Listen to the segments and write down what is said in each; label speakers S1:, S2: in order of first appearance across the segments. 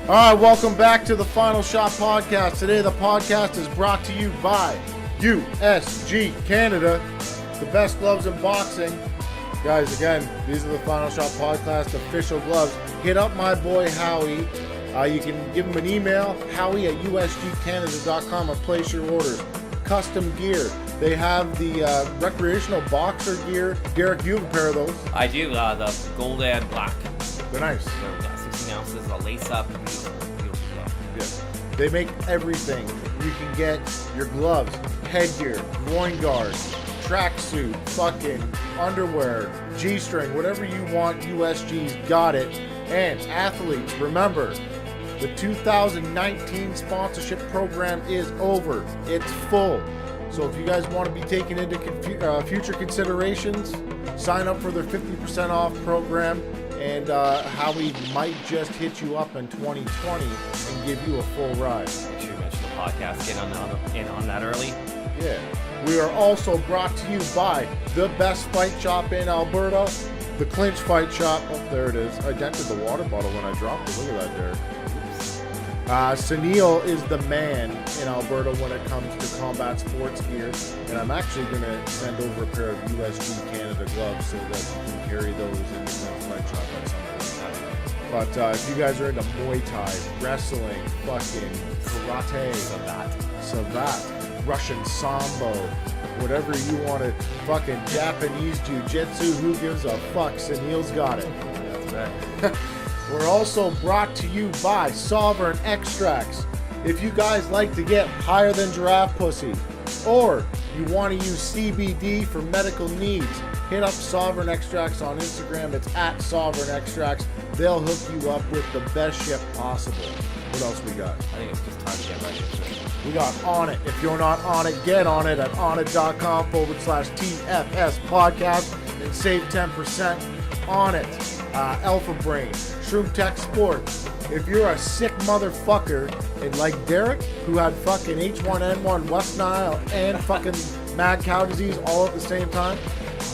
S1: All right, welcome back to the Final Shot Podcast. Today, the podcast is brought to you by USG Canada, the best gloves in boxing. Guys, again, these are the Final Shot Podcast official gloves. Hit up my boy Howie. You can give him an email, howie@usgcanada.com, and place your orders. Custom gear. They have the recreational boxer gear. Derek, you have a pair of those.
S2: I do, the gold and black.
S1: They're nice.
S2: They're 16 ounces, a lace up, beautiful glove.
S1: Yeah. They make everything. You can get your gloves, headgear, groin guards, tracksuit, fucking underwear, G-string, whatever you want, USG's got it. And athletes, remember, the 2019 sponsorship program is over. It's full. So if you guys want to be taken into future considerations, sign up for their 50% off program. And Howie might just hit you up in 2020 and give you a full ride.
S2: Make sure you mention the podcast, get on that early.
S1: Yeah. We are also brought to you by the best fight shop in Alberta, the Clinch Fight Shop. Oh, there it is. I dented the water bottle when I dropped it. Look at that there. Sunil is the man in Alberta when it comes to combat sports gear, and I'm actually going to send over a pair of USG Canada gloves so that you can carry those in the fight shop at some point. But if you guys are into Muay Thai, wrestling, fucking karate, Savat, Russian Sambo, whatever you want to, fucking Japanese Jiu-Jitsu, who gives a fuck? Sunil's got it.
S2: That's right.
S1: We're also brought to you by Sovereign Extracts. If you guys like to get higher than giraffe pussy, or you want to use CBD for medical needs, hit up Sovereign Extracts on Instagram. It's at Sovereign Extracts. They'll hook you up with the best shit possible. What else we got?
S2: I think it's just time to get ready.
S1: We got On It. If you're not on it, get on it at onit.com/TFS podcast and save 10% on it. Alpha Brain, Shroom Tech Sports. If you're a sick motherfucker, and like Derek, who had fucking H1N1, West Nile, and fucking mad cow disease all at the same time,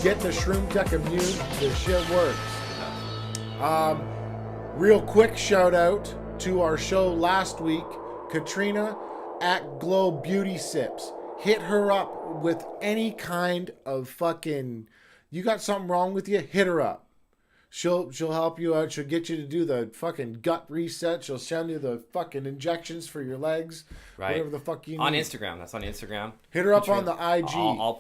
S1: get the Shroom Tech Immune. This shit works. Real quick shout out to our show last week, Katrina at Glow Beauty Sips. Hit her up with any kind of fucking, you got something wrong with you, hit her up. She'll help you out. She'll get you to do the fucking gut reset. She'll send you the fucking injections for your legs. Right. Whatever the fuck you need.
S2: On Instagram. That's on Instagram.
S1: Hit her up on the IG.
S2: I'll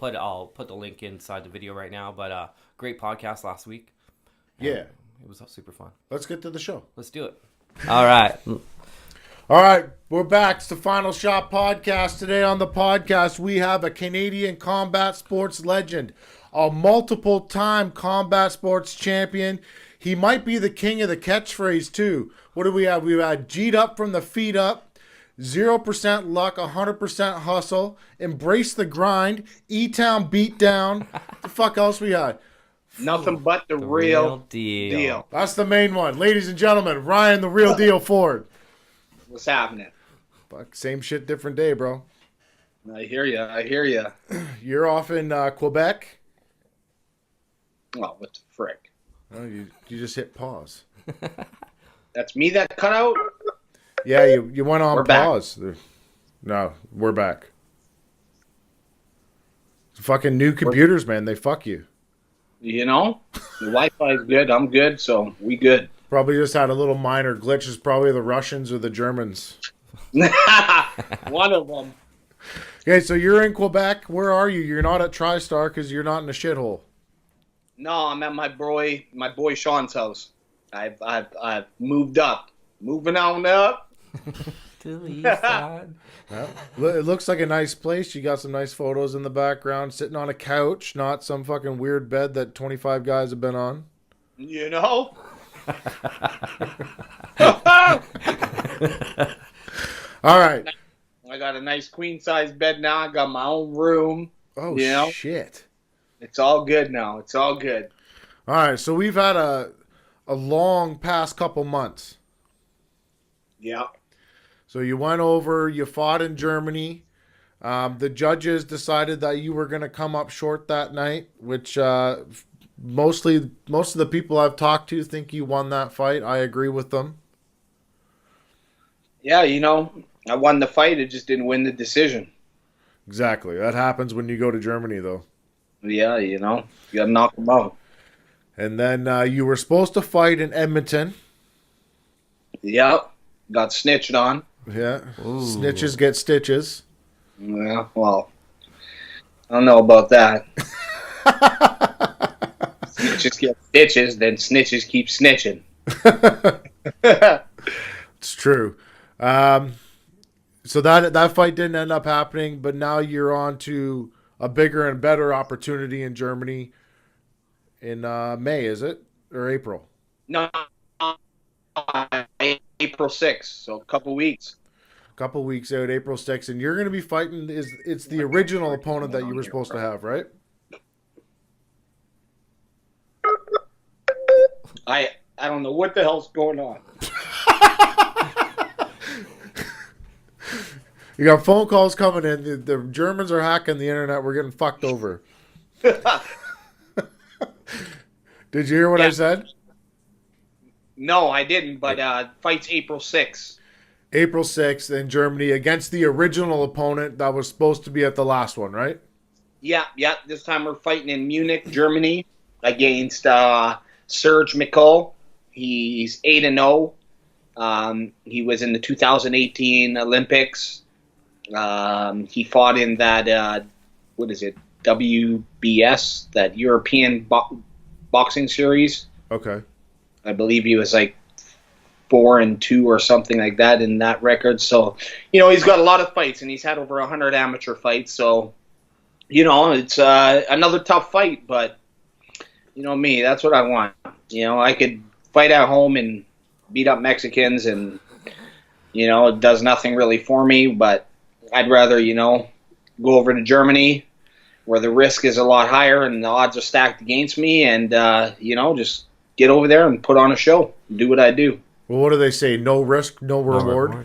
S2: put the link inside the video right now. But great podcast last week.
S1: Yeah.
S2: It was super fun.
S1: Let's get to the show.
S2: Let's do it. All right.
S1: All right. We're back. It's the Final Shot Podcast. Today on the podcast, we have a Canadian combat sports legend, a multiple-time combat sports champion. He might be the king of the catchphrase, too. What do we have? We've had G'd up from the feet up, 0% luck, 100% hustle, embrace the grind, E-Town beatdown. What the fuck else we had?
S3: Nothing but the real
S2: deal.
S1: That's the main one. Ladies and gentlemen, Ryan the Real Deal Ford.
S3: What's happening?
S1: Fuck, same shit, different day, bro.
S3: I hear you.
S1: You're off in Quebec?
S3: Well, what the frick?
S1: Oh, you just hit pause.
S3: That's me that cut out?
S1: Yeah, you went on
S3: We're
S1: pause. Back. No, we're back. Fucking new computers, man. They fuck you.
S3: You know? The Wi-Fi is good. I'm good, so we good.
S1: Probably just had a little minor glitch. It's probably the Russians or the Germans.
S3: One of them.
S1: Okay, so you're in Quebec. Where are you? You're not at TriStar because you're not in a shithole.
S3: No, I'm at my boy Sean's house. I've moved up. Moving on up.
S2: To the east side.
S1: Yeah. It looks like a nice place. You got some nice photos in the background. Sitting on a couch, not some fucking weird bed that 25 guys have been on.
S3: You know?
S1: All right.
S3: I got a nice queen-size bed now. I got my own room.
S1: Oh,
S3: you know?
S1: Shit.
S3: It's all good now. It's all good.
S1: All right. So we've had a long past couple months.
S3: Yeah.
S1: So you went over, you fought in Germany. The judges decided that you were going to come up short that night, which most of the people I've talked to think you won that fight. I agree with them.
S3: Yeah, I won the fight. I just didn't win the decision.
S1: Exactly. That happens when you go to Germany, though.
S3: Yeah, you got to knock them out.
S1: And then you were supposed to fight in Edmonton.
S3: Yep. Got snitched on.
S1: Yeah.
S2: Ooh.
S1: Snitches get stitches.
S3: Yeah, well, I don't know about that. Snitches get stitches, then snitches keep snitching.
S1: It's true. So that fight didn't end up happening, but now you're on to a bigger and better opportunity in Germany in May, is it? Or April?
S3: No, April 6th, so a couple weeks.
S1: A couple weeks out, April 6th, and you're going to be fighting. It's the original opponent that you were supposed to have, right?
S3: I don't know what the hell's going on.
S1: You got phone calls coming in. The Germans are hacking the internet. We're getting fucked over. Did you hear what I said?
S3: No, I didn't, but fight's April 6th.
S1: April 6th in Germany against the original opponent that was supposed to be at the last one, right?
S3: Yeah. This time we're fighting in Munich, Germany, against Serge Mikol. He's 8-0. He was in the 2018 Olympics. He fought in that WBS, that European boxing series.
S1: Okay.
S3: I believe he was like 4-2 or something like that in that record. So, he's got a lot of fights, and he's had over 100 amateur fights. So, it's another tough fight, but me, that's what I want. I could fight at home and beat up Mexicans, and it does nothing really for me. But I'd rather go over to Germany, where the risk is a lot higher and the odds are stacked against me, and just get over there and put on a show, do what I do.
S1: Well, what do they say? No risk, no reward.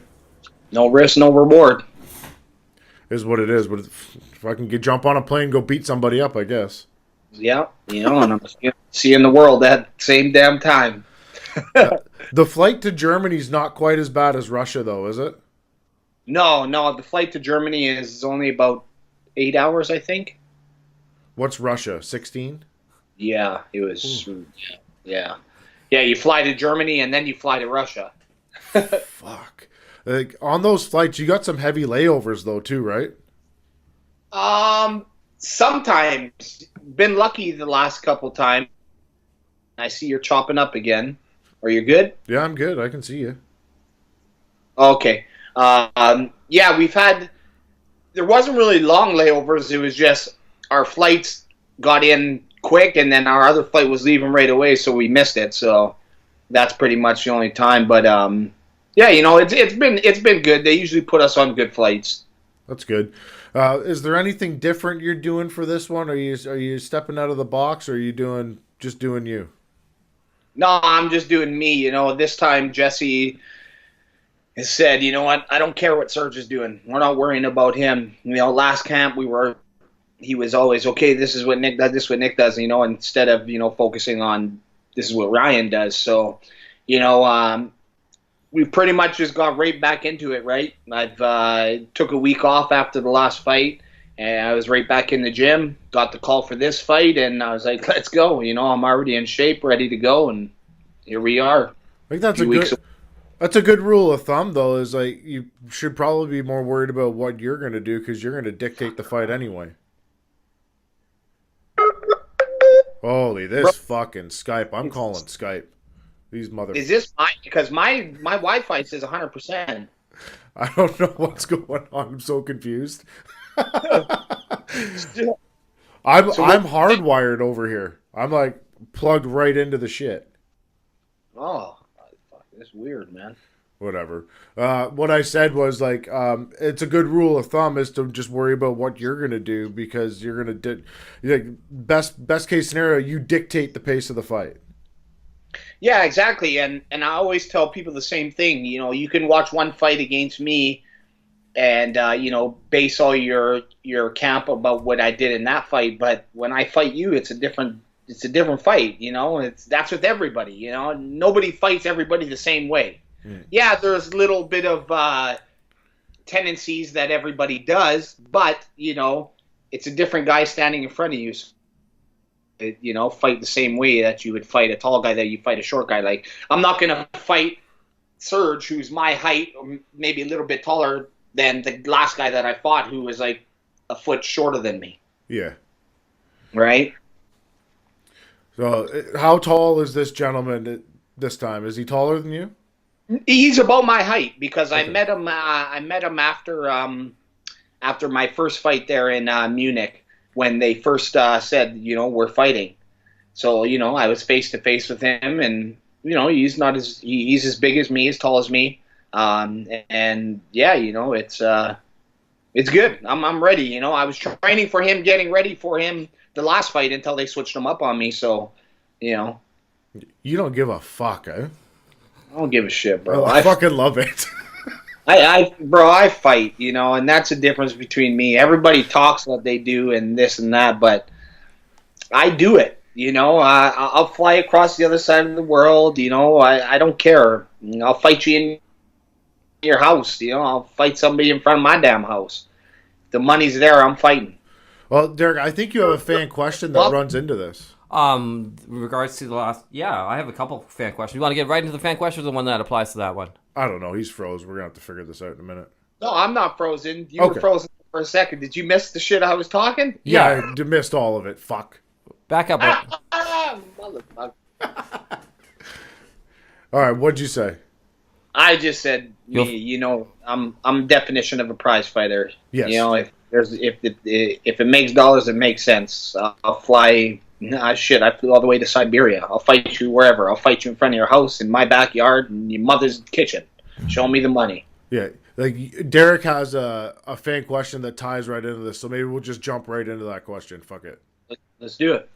S3: No risk, no reward.
S1: Is what it is. But if I can jump on a plane and go beat somebody up, I guess.
S3: Yeah, and I'm seeing the world at the same damn time.
S1: The flight to Germany is not quite as bad as Russia, though, is it?
S3: No, the flight to Germany is only about 8 hours, I think.
S1: What's Russia? 16?
S3: Yeah, it was. Yeah. You fly to Germany and then you fly to Russia.
S1: Fuck. Like, on those flights, you got some heavy layovers, though, too, right?
S3: Sometimes. Been lucky the last couple times. I see you're chopping up again. Are you good?
S1: Yeah, I'm good. I can see you.
S3: Okay. Yeah, we've had. There wasn't really long layovers. It was just our flights got in quick, and then our other flight was leaving right away, so we missed it. So that's pretty much the only time. But yeah, it's been good. They usually put us on good flights.
S1: That's good. Is there anything different you're doing for this one? Are you stepping out of the box, or are you just doing you?
S3: No, I'm just doing me. This time Jesse has said, you know what? I don't care what Serge is doing. We're not worrying about him. Last camp he was always, okay, this is what Nick does, this is what Nick does, instead of, focusing on this is what Ryan does. So, we pretty much just got right back into it, right? I've took a week off after the last fight, and I was right back in the gym, got the call for this fight, and I was like, let's go. I'm already in shape, ready to go, and here we are.
S1: I think that's a good rule of thumb, though, is like you should probably be more worried about what you're going to do because you're going to dictate the fight anyway. Holy, this fucking Skype. I'm calling Skype. These motherfuckers.
S3: Is this mine? Because my Wi-Fi says 100%.
S1: I don't know what's going on. I'm so confused. I'm hardwired over here. I'm like plugged right into the shit.
S3: Oh, fuck, that's weird, man.
S1: Whatever. What I said was like, it's a good rule of thumb is to just worry about what you're gonna do because you're gonna best case scenario, you dictate the pace of the fight.
S3: Yeah, exactly. And I always tell people the same thing. You can watch one fight against me, and base all your camp about what I did in that fight. But when I fight you, it's a different fight. That's with everybody. Nobody fights everybody the same way. Yeah, there's a little bit of tendencies that everybody does, but, it's a different guy standing in front of you. Fight the same way that you would fight a tall guy that you fight a short guy. Like, I'm not going to fight Serge, who's my height, or maybe a little bit taller than the last guy that I fought, who was like a foot shorter than me.
S1: Yeah.
S3: Right?
S1: So, how tall is this gentleman this time? Is he taller than you?
S3: He's about my height because
S1: Okay.
S3: I met him. I met him after my first fight there in Munich when they first said, we're fighting. So I was face to face with him, and he's as big as me, as tall as me, and yeah, it's good. I'm ready. I was training for him, getting ready for him the last fight until they switched him up on me. So,
S1: You don't give a fuck, eh?
S3: I don't give a shit, bro.
S1: I fucking love it.
S3: I fight, and that's the difference between me. Everybody talks what they do and this and that, but I do it. I'll fly across the other side of the world. I don't care. I'll fight you in your house. I'll fight somebody in front of my damn house. If the money's there, I'm fighting.
S1: Well, Derek, I think you have a fan question that runs into this.
S2: In regards to the last, I have a couple fan questions. You want to get right into the fan questions, or the one that applies to that one?
S1: I don't know. He's froze. We're going to have to figure this out in a minute.
S3: No, I'm not frozen. You
S1: Okay.
S3: were frozen for a second. Did you miss the shit I was talking?
S1: Yeah, I missed all of it. Fuck.
S2: Back up.
S3: Motherfucker.
S1: All right, what'd you say?
S3: I just said me. I'm definition of a prize fighter.
S1: Yes.
S3: If it makes dollars, it makes sense. I'll fly. I flew all the way to Siberia. I'll fight you wherever. I'll fight you in front of your house, in my backyard, in your mother's kitchen. Show me the money.
S1: Yeah, like Derek has a fan question that ties right into this, so maybe we'll just jump right into that question. Fuck it.
S3: Let's do it.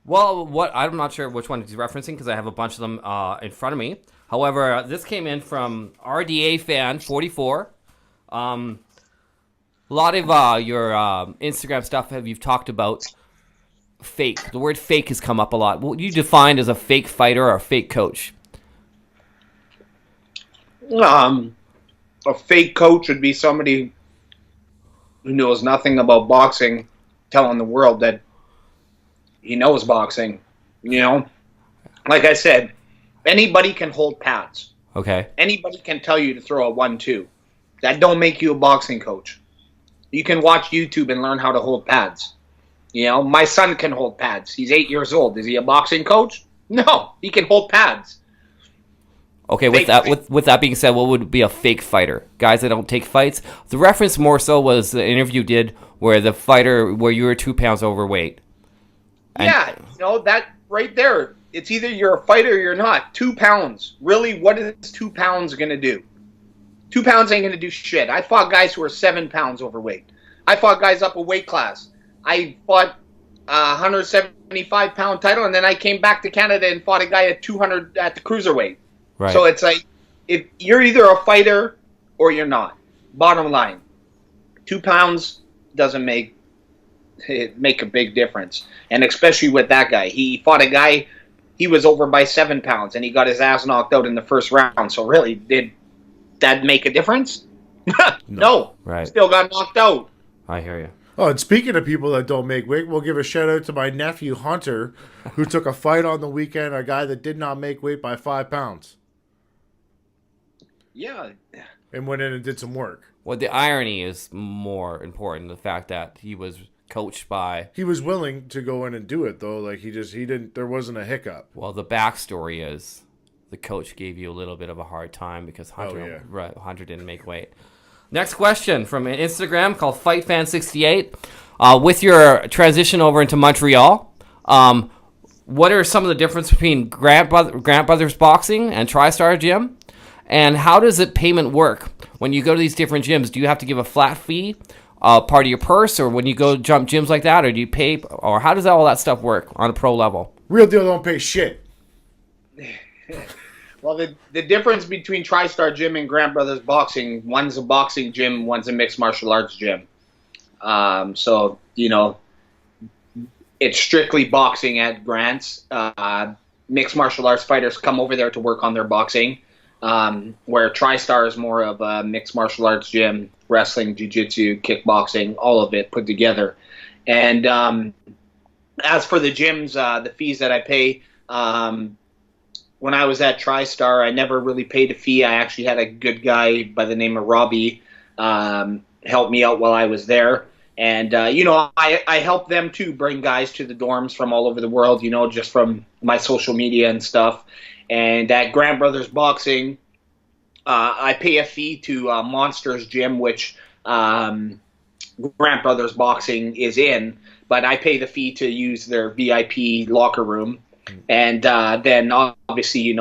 S2: Well, I'm not sure which one he's referencing because I have a bunch of them in front of me. However, this came in from RDA fan 44. A lot of your Instagram stuff you've talked about fake. The word fake has come up a lot. What you defined as a fake fighter or a fake coach?
S3: A fake coach would be somebody who knows nothing about boxing, telling the world that he knows boxing. Like I said, anybody can hold pads.
S2: Okay.
S3: Anybody can tell you to throw a 1-2. That don't make you a boxing coach. You can watch YouTube and learn how to hold pads. My son can hold pads. He's 8 years old. Is he a boxing coach? No, he can hold pads.
S2: Okay, with that being said, what would be a fake fighter? Guys that don't take fights. The reference more so was the interview did where you were 2 pounds overweight.
S3: Yeah, that right there. It's either you're a fighter or you're not. 2 pounds. Really, what is 2 pounds going to do? 2 pounds ain't going to do shit. I fought guys who are 7 pounds overweight. I fought guys up a weight class. I fought a 175-pound title, and then I came back to Canada and fought a guy at 200 at the cruiserweight.
S2: Right.
S3: So it's like, if you're either a fighter or you're not. Bottom line, 2 pounds doesn't make a big difference. And especially with that guy. He fought a guy, he was over by 7 pounds, and he got his ass knocked out in the first round. So really, did that make a difference? No.
S2: Right.
S3: Still got knocked out.
S2: I hear you.
S1: Oh, and speaking of people that don't make weight, we'll give a shout out to my nephew Hunter, who took a fight on the weekend, a guy that did not make weight by 5 pounds,
S3: Yeah.
S1: and went in and did some work.
S2: Well, the irony is more important. The fact that he was coached by.
S1: He was willing to go in and do it though. Like he didn't. There wasn't a hiccup.
S2: Well, the backstory is the coach gave you a little bit of a hard time because Hunter, Hunter didn't make weight. Next question from an Instagram called FightFan68. With your transition over into Montreal, what are some of the differences between Grant Brothers Boxing and TriStar Gym? And how does the payment work? When you go to these different gyms, do you have to give a flat fee, part of your purse, or when you go jump gyms like that, or do you pay, or how does all that stuff work on a pro level?
S1: Real deal don't pay shit.
S3: Well, the difference between TriStar Gym and Grant Brothers Boxing, one's a boxing gym, one's a mixed martial arts gym. So, it's strictly boxing at Grant's. Mixed martial arts fighters come over there to work on their boxing. where TriStar is more of a mixed martial arts gym, wrestling, jiu-jitsu, kickboxing, all of it put together. And as for the gyms, the fees that I pay, when I was at TriStar, I never really paid a fee. I actually had a good guy by the name of Robbie help me out while I was there. And, I helped them, too, bring guys to the dorms from all over the world, just from my social media and stuff. And at Grant Brothers Boxing, I pay a fee to Monsters Gym, which Grant Brothers Boxing is in. But I pay the fee to use their VIP locker room. And then, obviously,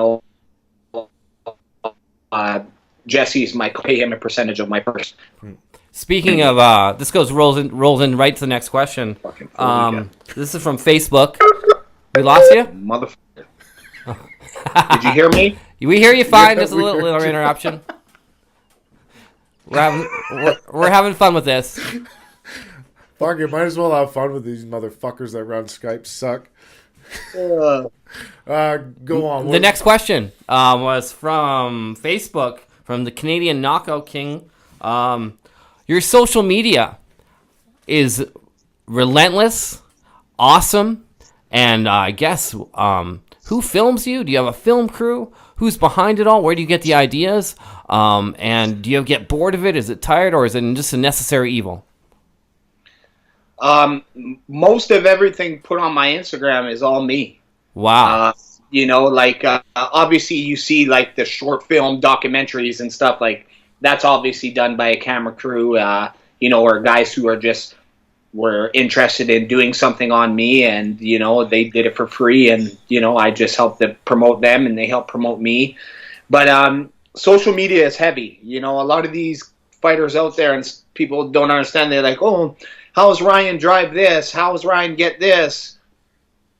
S3: Jesse's pay him a percentage of my purse.
S2: Speaking of, this rolls in right to the next question. This is from Facebook. We lost you?
S3: Motherfucker. Did you hear me?
S2: We hear you fine. Just a little interruption. We're having fun with this.
S1: Fuck, you might as well have fun with these motherfuckers that run Skype. Suck. Go on.
S2: The next question was from Facebook, from the Canadian Knockout King. Your social media is relentless, awesome, and I guess who films you? Do you have a film crew? Who's behind it all? Where do you get the ideas? And do you get bored of it? Is it tired, or is it just a necessary evil?
S3: Most of everything put on my Instagram is all me.
S2: Wow.
S3: Obviously you see like the short film documentaries and stuff, like that's obviously done by a camera crew, or guys who were interested in doing something on me, and, they did it for free, and, I just helped to promote them and they helped promote me. But, social media is heavy. A lot of these fighters out there, and people don't understand. They're like, oh, how's Ryan drive this? How's Ryan get this?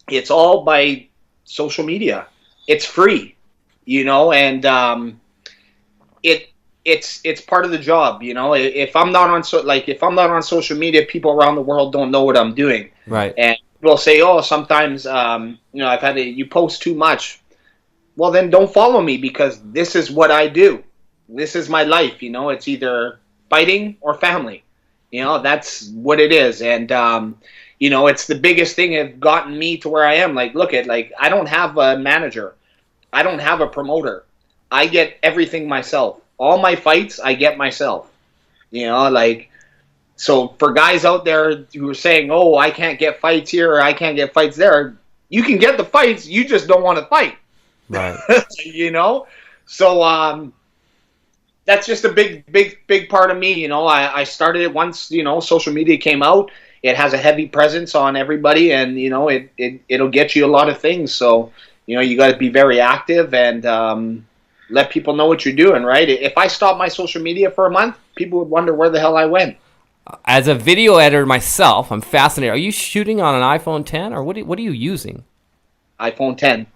S3: It's all by social media. It's free, and it's part of the job. If I'm not on social media, people around the world don't know what I'm doing.
S2: Right.
S3: And people say, oh, sometimes I've had you post too much. Well, then don't follow me, because this is what I do. This is my life. It's either fighting or family. That's what it is. And, it's the biggest thing that have gotten me to where I am. Like, I don't have a manager. I don't have a promoter. I get everything myself. All my fights, I get myself. So for guys out there who are saying, oh, I can't get fights here or I can't get fights there, you can get the fights, you just don't want to fight.
S2: Right.
S3: So, that's just a big part of me. I started it once, social media came out. It has a heavy presence on everybody, and, it'll get you a lot of things. So, you got to be very active and let people know what you're doing, right? If I stopped my social media for a month, people would wonder where the hell I went.
S2: As a video editor myself, I'm fascinated. Are you shooting on an iPhone 10, or what are you using?
S3: iPhone 10.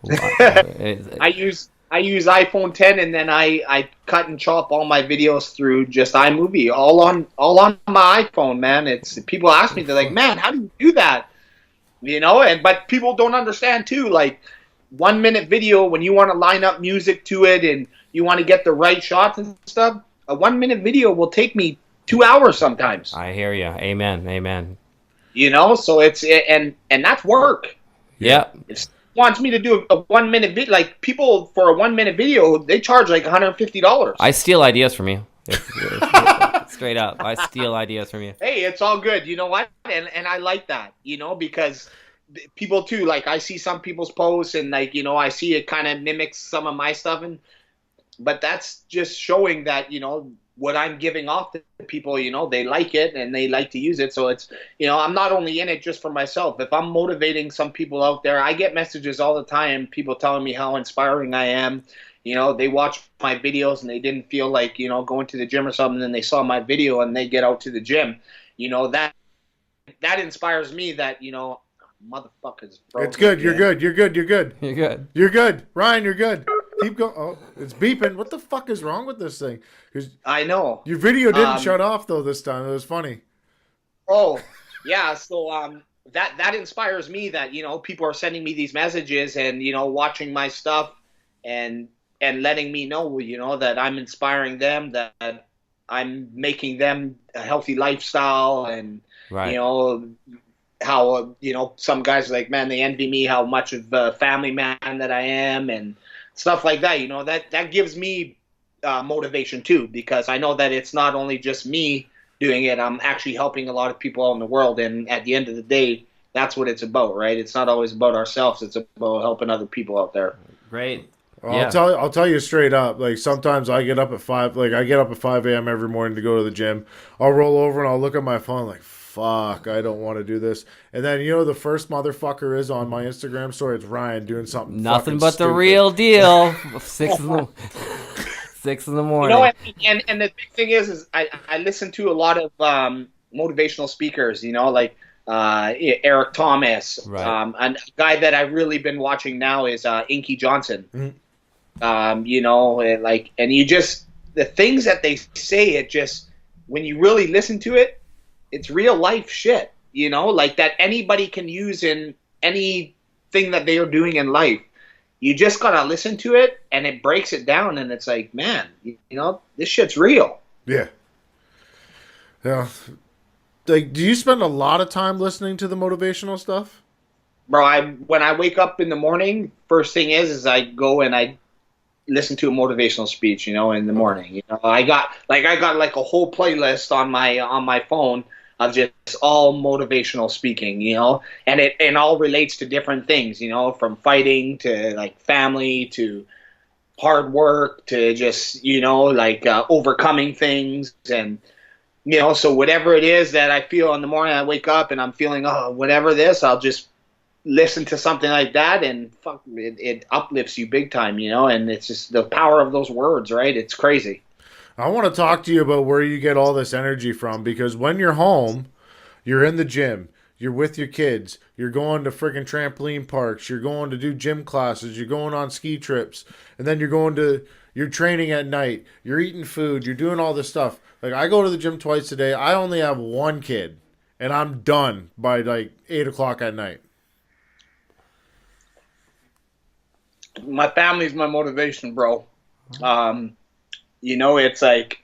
S3: I use iPhone 10, and then I cut and chop all my videos through just iMovie, all on my iPhone, man. It's people ask me, they're like, man, how do you do that? But people don't understand too. Like 1 minute video, when you want to line up music to it and you want to get the right shots and stuff, a 1 minute video will take me 2 hours sometimes.
S2: I hear you. Amen.
S3: So it's and that's work.
S2: Yeah.
S3: If wants me to do a 1 minute video, like people for a 1 minute video, they charge like $150.
S2: I steal ideas from you. Straight up. I steal ideas from you.
S3: Hey, it's all good. You know what? And I like that, because people too, like I see some people's posts and I see it kind of mimics some of my stuff, but that's just showing that, what I'm giving off to people, they like it and they like to use it. So it's, I'm not only in it just for myself. If I'm motivating some people out there, I get messages all the time, people telling me how inspiring I am. They watch my videos and they didn't feel like, going to the gym or something, and they saw my video and they get out to the gym. That inspires me that, motherfuckers.
S1: It's good. You're good. You're good. You're good.
S2: You're good.
S1: You're good. Ryan, you're good. Keep going. Oh, it's beeping. What the fuck is wrong with this thing?
S3: I know.
S1: Your video didn't shut off, though, this time. It was funny.
S3: Oh, yeah. So that inspires me that, people are sending me these messages and, watching my stuff and and letting me know, that I'm inspiring them, that I'm making them a healthy lifestyle, and
S2: Right.
S3: how some guys like, man, they envy me how much of a family man that I am and stuff like that. That gives me motivation too, because I know that it's not only just me doing it. I'm actually helping a lot of people out in the world, and at the end of the day, that's what it's about, right? It's not always about ourselves. It's about helping other people out there.
S2: Great.
S1: Well,
S2: Yeah.
S1: I'll tell you straight up. Like sometimes I get up at 5. Like I get up at 5 a.m. every morning to go to the gym. I'll roll over and I'll look at my phone like, fuck, I don't want to do this. And then the first motherfucker is on my Instagram story. It's Ryan doing something.
S2: Nothing but
S1: stupid.
S2: the real deal. 6 in the morning.
S3: And the big thing is I listen to a lot of motivational speakers. Like Eric Thomas.
S2: Right.
S3: And a guy that I've really been watching now is Inky Johnson.
S1: Mhm.
S3: And you just, the things that they say, it just, when you really listen to it, it's real life shit, like that anybody can use in anything that they are doing in life. You just gotta listen to it, and it breaks it down, and it's like, man, this shit's real.
S1: Yeah. Yeah. Like, do you spend a lot of time listening to the motivational stuff?
S3: Bro, when I wake up in the morning, first thing is I go and I listen to a motivational speech, in the morning. I got like a whole playlist on my phone of just all motivational speaking, and it all relates to different things, from fighting to like family to hard work to just, overcoming things. And, so whatever it is that I feel in the morning, I wake up and I'm feeling, whatever this, I'll just listen to something like that, and fuck, it uplifts you big time, and it's just the power of those words, right? It's crazy.
S1: I want to talk to you about where you get all this energy from, because when you're home, you're in the gym, you're with your kids, you're going to freaking trampoline parks, you're going to do gym classes, you're going on ski trips, and then you're training at night, you're eating food, you're doing all this stuff. Like, I go to the gym twice a day. I only have one kid, and I'm done by like 8 o'clock at night.
S3: My family's my motivation, bro. It's like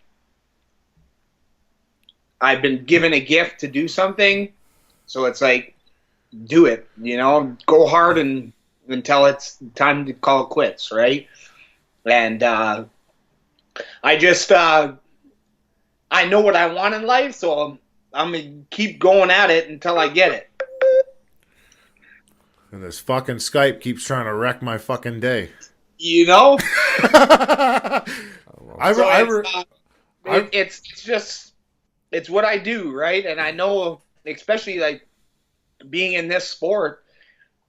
S3: I've been given a gift to do something, so it's like, do it, go hard until it's time to call it quits, right? And I just I know what I want in life, so I'm gonna keep going at it until I get it.
S1: And this fucking Skype keeps trying to wreck my fucking day.
S3: It's what I do, right? And I know, especially like being in this sport,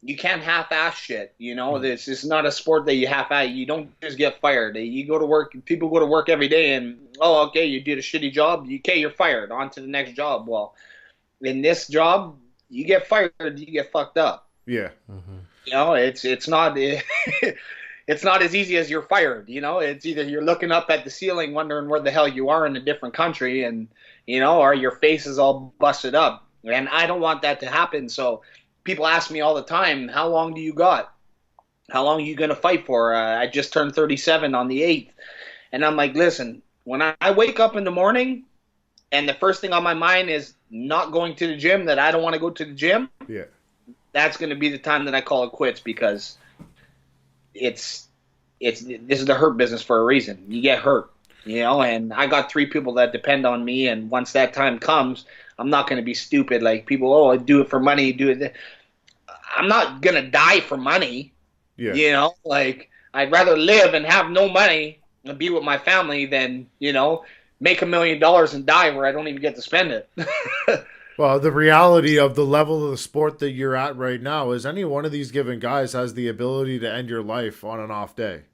S3: you can't half-ass shit. This is not a sport that you half-ass. You don't just get fired. You go to work. People go to work every day, and okay, you did a shitty job. Okay, you're fired. On to the next job. Well, in this job, you get fired, you get fucked up.
S1: Yeah.
S3: Mm-hmm. It's not it's not as easy as you're fired. It's either you're looking up at the ceiling wondering where the hell you are in a different country, and or your face is all busted up. And I don't want that to happen. So people ask me all the time, how long do you got? How long are you going to fight for? I just turned 37 on the 8th. And I'm like, listen, when I wake up in the morning and the first thing on my mind is not going to the gym, that I don't want to go to the gym,
S1: Yeah.
S3: that's going to be the time that I call it quits, because this is the hurt business for a reason. You get hurt, and I got 3 people that depend on me, and once that time comes, I'm not going to be stupid like people, I do it for money, do it. I'm not going to die for money.
S1: Yeah.
S3: I'd rather live and have no money and be with my family than, make $1 million and die where I don't even get to spend it.
S1: Well, the reality of the level of the sport that you're at right now is any one of these given guys has the ability to end your life on an off day.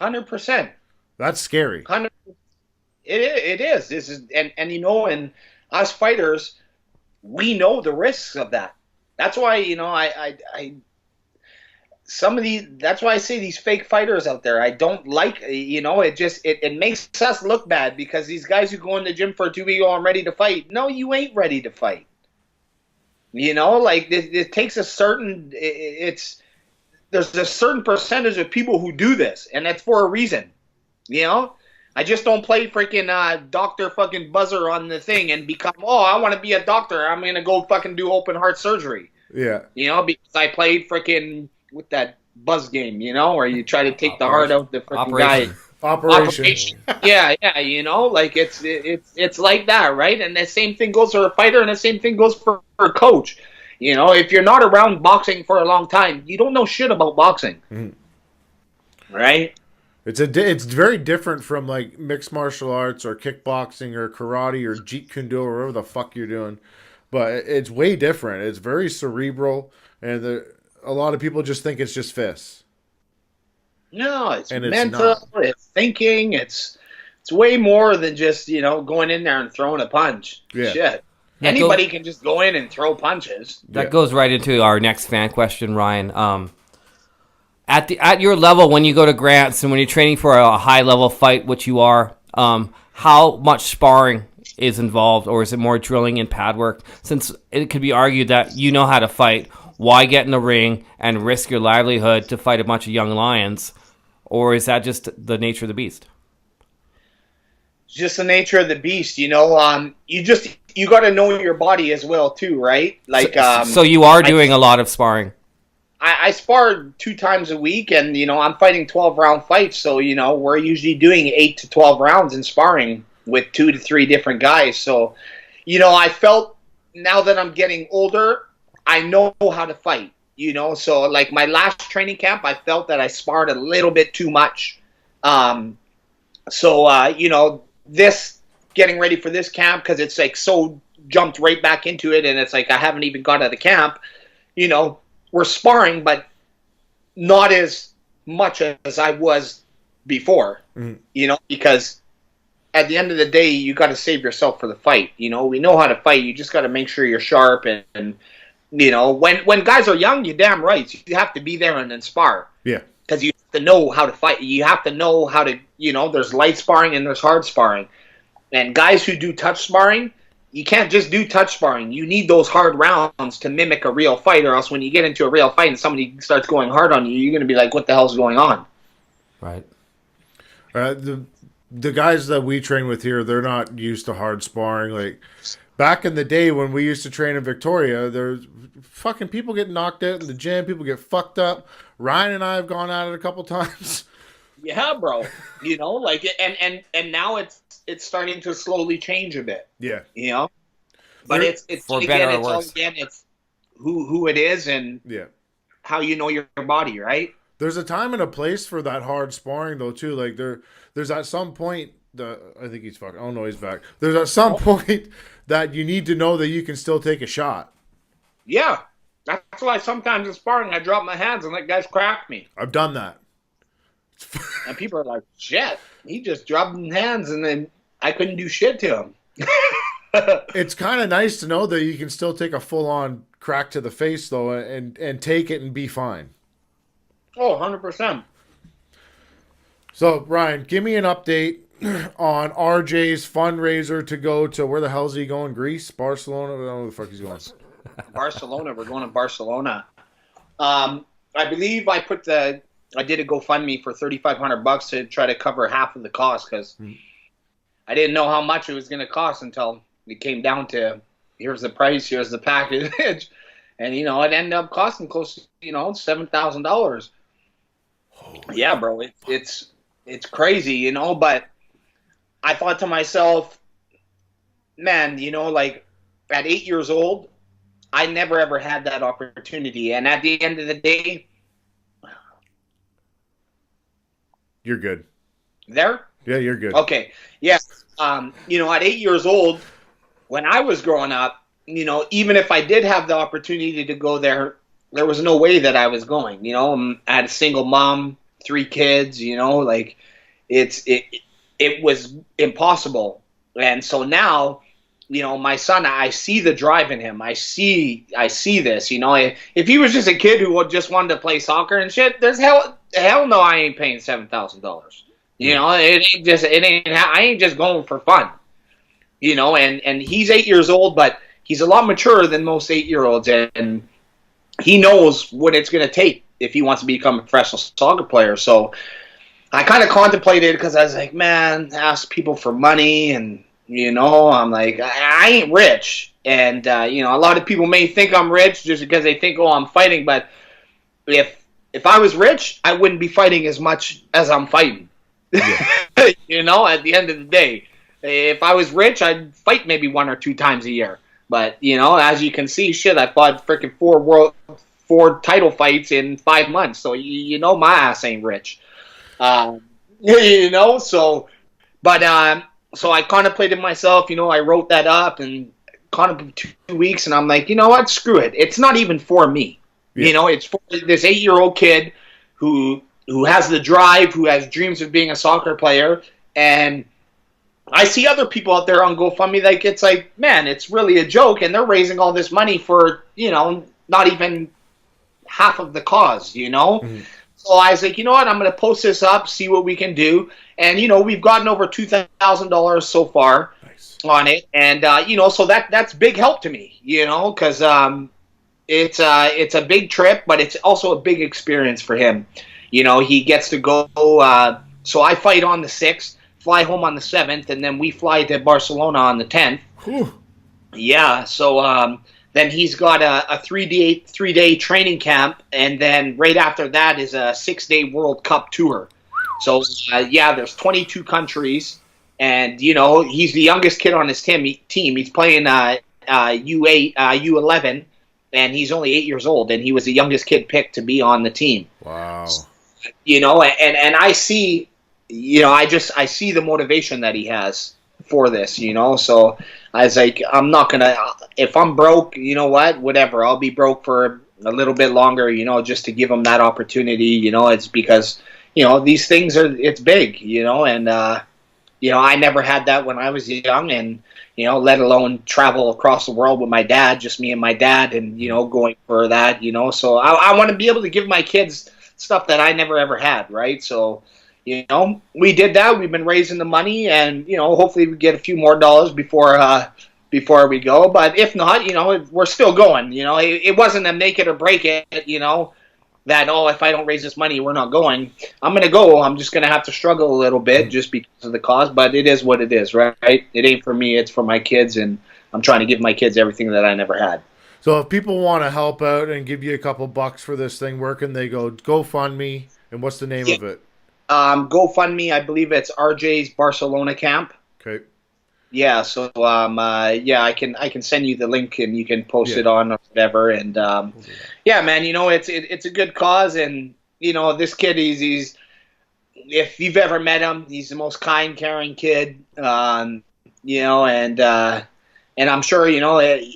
S3: 100%.
S1: That's scary.
S3: 100%. It is. This is, and us fighters, we know the risks of that. That's why, that's why I say these fake fighters out there, I don't like, it makes us look bad, because these guys who go in the gym for 2 weeks, I'm ready to fight. No, you ain't ready to fight. It takes a certain, there's a certain percentage of people who do this, and that's for a reason. You know, I just don't play freaking Dr. fucking Buzzer on the thing and become, I want to be a doctor. I'm going to go fucking do open heart surgery.
S1: Yeah.
S3: You know, because I played freaking with that buzz game, you know, where you try to take the heart out of the freaking guy.
S1: Operation.
S3: Yeah, you know, like it's like that, right? And the same thing goes for a fighter, and the same thing goes for a coach. You know, if you're not around boxing for a long time, you don't know shit about boxing, right?
S1: It's very different from like mixed martial arts or kickboxing or karate or jeet kune do or whatever the fuck you're doing, but it's way different. It's very cerebral, and a lot of people just think it's just fists.
S3: No, it's mental, it's thinking, it's way more than just, you know, going in there and throwing a punch.
S1: Yeah.
S3: Shit. Anybody can just go in and throw punches.
S2: That goes right into our next fan question, Ryan. At your level, when you go to Grants and when you're training for a high level fight, which you are, how much sparring is involved, or is it more drilling and pad work? Since it could be argued that you know how to fight, why get in the ring and risk your livelihood to fight a bunch of young lions? Or is that just the nature of the beast?
S3: Just the nature of the beast, you know. You got to know your body as well too, right? Like,
S2: so you are doing a lot of sparring.
S3: I spar 2 times a week, and you know I'm fighting 12-round fights, so you know we're usually doing 8 to 12 rounds in sparring with 2 to 3 different guys. So, you know, I felt now that I'm getting older, I know how to fight. You know, so like my last training camp, I felt that I sparred a little bit too much. You know, this getting ready for this camp, because it's like so jumped right back into it, and it's like I haven't even got out of the camp. You know, we're sparring, but not as much as I was before. You know, because at the end of the day, you got to save yourself for the fight. You know, we know how to fight. You just got to make sure you're sharp and you know, when guys are young, you're damn right. You have to be there and then spar.
S1: Yeah.
S3: Because you have to know how to fight. You have to know how to, you know, there's light sparring and there's hard sparring. And guys who do touch sparring, you can't just do touch sparring. You need those hard rounds to mimic a real fight, or else when you get into a real fight and somebody starts going hard on you, you're going to be like, what the hell's going on?
S2: Right.
S1: The guys that we train with here, they're not used to hard sparring. Like, back in the day when we used to train in Victoria, there's fucking people get knocked out in the gym. People get fucked up. Ryan and I have gone at it a couple times.
S3: Yeah, bro. You know, like, and now it's starting to slowly change a bit.
S1: Yeah.
S3: You know, but it's
S2: for
S3: again,
S2: better or
S3: it's
S2: worse.
S3: again, it's who it is and how you know your body, right?
S1: There's a time and a place for that hard sparring though too. Like there's at some point I think he's fucking. Oh no, he's back. There's at some point that you need to know that you can still take a shot.
S3: Yeah, that's why sometimes in sparring I drop my hands and let guys crack me.
S1: I've done that.
S3: And people are like, "Shit, he just dropped his hands," and then I couldn't do shit to him.
S1: It's kind of nice to know that you can still take a full-on crack to the face though, and take it and be fine.
S3: Oh, 100%.
S1: So Ryan, give me an update on RJ's fundraiser to go to, where the hell is he going? Greece? Barcelona? I don't know where the fuck he's going.
S3: Barcelona. We're going to Barcelona. I believe I did a GoFundMe for $3,500 to try to cover half of the cost, because I didn't know how much it was going to cost until it came down to, here's the price, here's the package. And, you know, it ended up costing close to, you know, $7,000. Yeah, bro, it's crazy, you know, but I thought to myself, man, you know, like at 8 years old, I never ever had that opportunity. And at the end of the day,
S1: you're good.
S3: There?
S1: Yeah, you're good.
S3: Okay. Yes. You know, at 8 years old, when I was growing up, you know, even if I did have the opportunity to go there, there was no way that I was going. You know, I had a single mom, 3 kids, you know, like it was impossible. And so now, you know, my son, I see the drive in him. I see this, you know, if he was just a kid who just wanted to play soccer and shit, there's hell no, I ain't paying $7,000. You know, I ain't just going for fun, you know, and he's 8 years old, but he's a lot maturer than most 8-year-olds, and he knows what it's going to take if he wants to become a professional soccer player. So I kind of contemplated because I was like, man, ask people for money, and I'm like, I ain't rich, and a lot of people may think I'm rich just because they think, oh, I'm fighting, but if I was rich, I wouldn't be fighting as much as I'm fighting. Yeah. At the end of the day, if I was rich, I'd fight maybe 1 or 2 times a year. But as you can see, shit, I fought freaking 4 title fights in 5 months. So my ass ain't rich. So I contemplated myself. I wrote that up and contemplated 2 weeks, and I'm like, you know what? Screw it. It's not even for me. Yeah. It's for this 8-year-old kid who has the drive, who has dreams of being a soccer player. And I see other people out there on GoFundMe, like, it's like, man, it's really a joke, and they're raising all this money for, not even half of the cause, Mm-hmm. So I was like, you know what, I'm going to post this up, see what we can do. And, we've gotten over $2,000 so far on it. And, so that's big help to me, because it's a big trip, but it's also a big experience for him. He gets to go, so I fight on the 6th, fly home on the 7th, and then we fly to Barcelona on the 10th. Whew. Yeah, so then he's got a 3-day training camp, and then right after that is a 6-day World Cup tour. So, there's 22 countries, and, he's the youngest kid on his team. He's playing U8, U11, and he's only 8 years old, and he was the youngest kid picked to be on the team.
S1: Wow.
S3: And I see, I see the motivation that he has for this, so I was like, I'm not going to, if I'm broke, whatever, I'll be broke for a little bit longer, just to give him that opportunity, it's because, these things it's big, and, I never had that when I was young, and, let alone travel across the world with my dad, just me and my dad, and, going for that, so I want to be able to give my kids stuff that I never ever had, right? So, we did that. We've been raising the money, and hopefully we get a few more dollars before we go. But if not, we're still going. It wasn't a make it or break it. That if I don't raise this money, we're not going. I'm gonna go. I'm just gonna have to struggle a little bit just because of the cause. But it is what it is, right? It ain't for me. It's for my kids, and I'm trying to give my kids everything that I never had.
S1: So if people want to help out and give you a couple bucks for this thing, where can they go? GoFundMe, and what's the name of it?
S3: GoFundMe, I believe it's RJ's Barcelona camp.
S1: Okay.
S3: Yeah, so I can send you the link and you can post it on or whatever. And man, it's a good cause, and this kid, he's if you've ever met him, he's the most kind, caring kid. And I'm sure,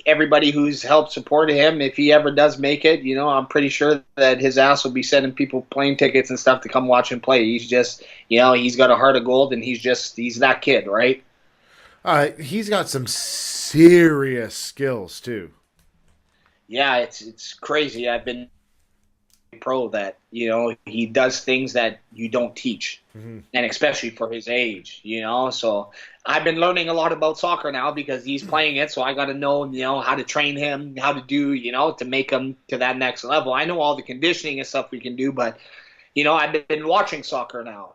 S3: everybody who's helped support him, if he ever does make it, I'm pretty sure that his ass will be sending people plane tickets and stuff to come watch him play. He's just, he's got a heart of gold, and he's that kid, right?
S1: He's got some serious skills, too.
S3: Yeah, it's crazy. I've been pro that, he does things that you don't teach, and especially for his age, so I've been learning a lot about soccer now because he's playing it, so I got to know, how to train him, how to do, to make him to that next level. I know all the conditioning and stuff we can do, but, I've been watching soccer now,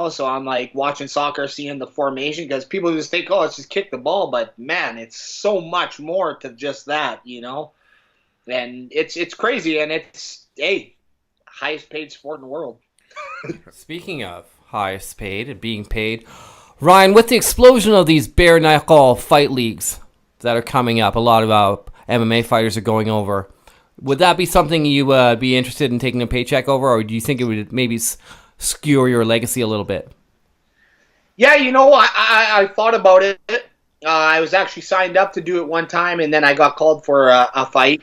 S3: so I'm like watching soccer, seeing the formation, because people just think, oh, it's just kick the ball, but man, it's so much more to just that, and it's crazy, and it's, highest paid sport in the world.
S2: Speaking of highest paid and being paid, Ryan, with the explosion of these bare knuckle fight leagues that are coming up, a lot of MMA fighters are going over. Would that be something you would be interested in taking a paycheck over, or do you think it would maybe skewer your legacy a little bit?
S3: Yeah, I thought about it. I was actually signed up to do it one time, and then I got called for a fight.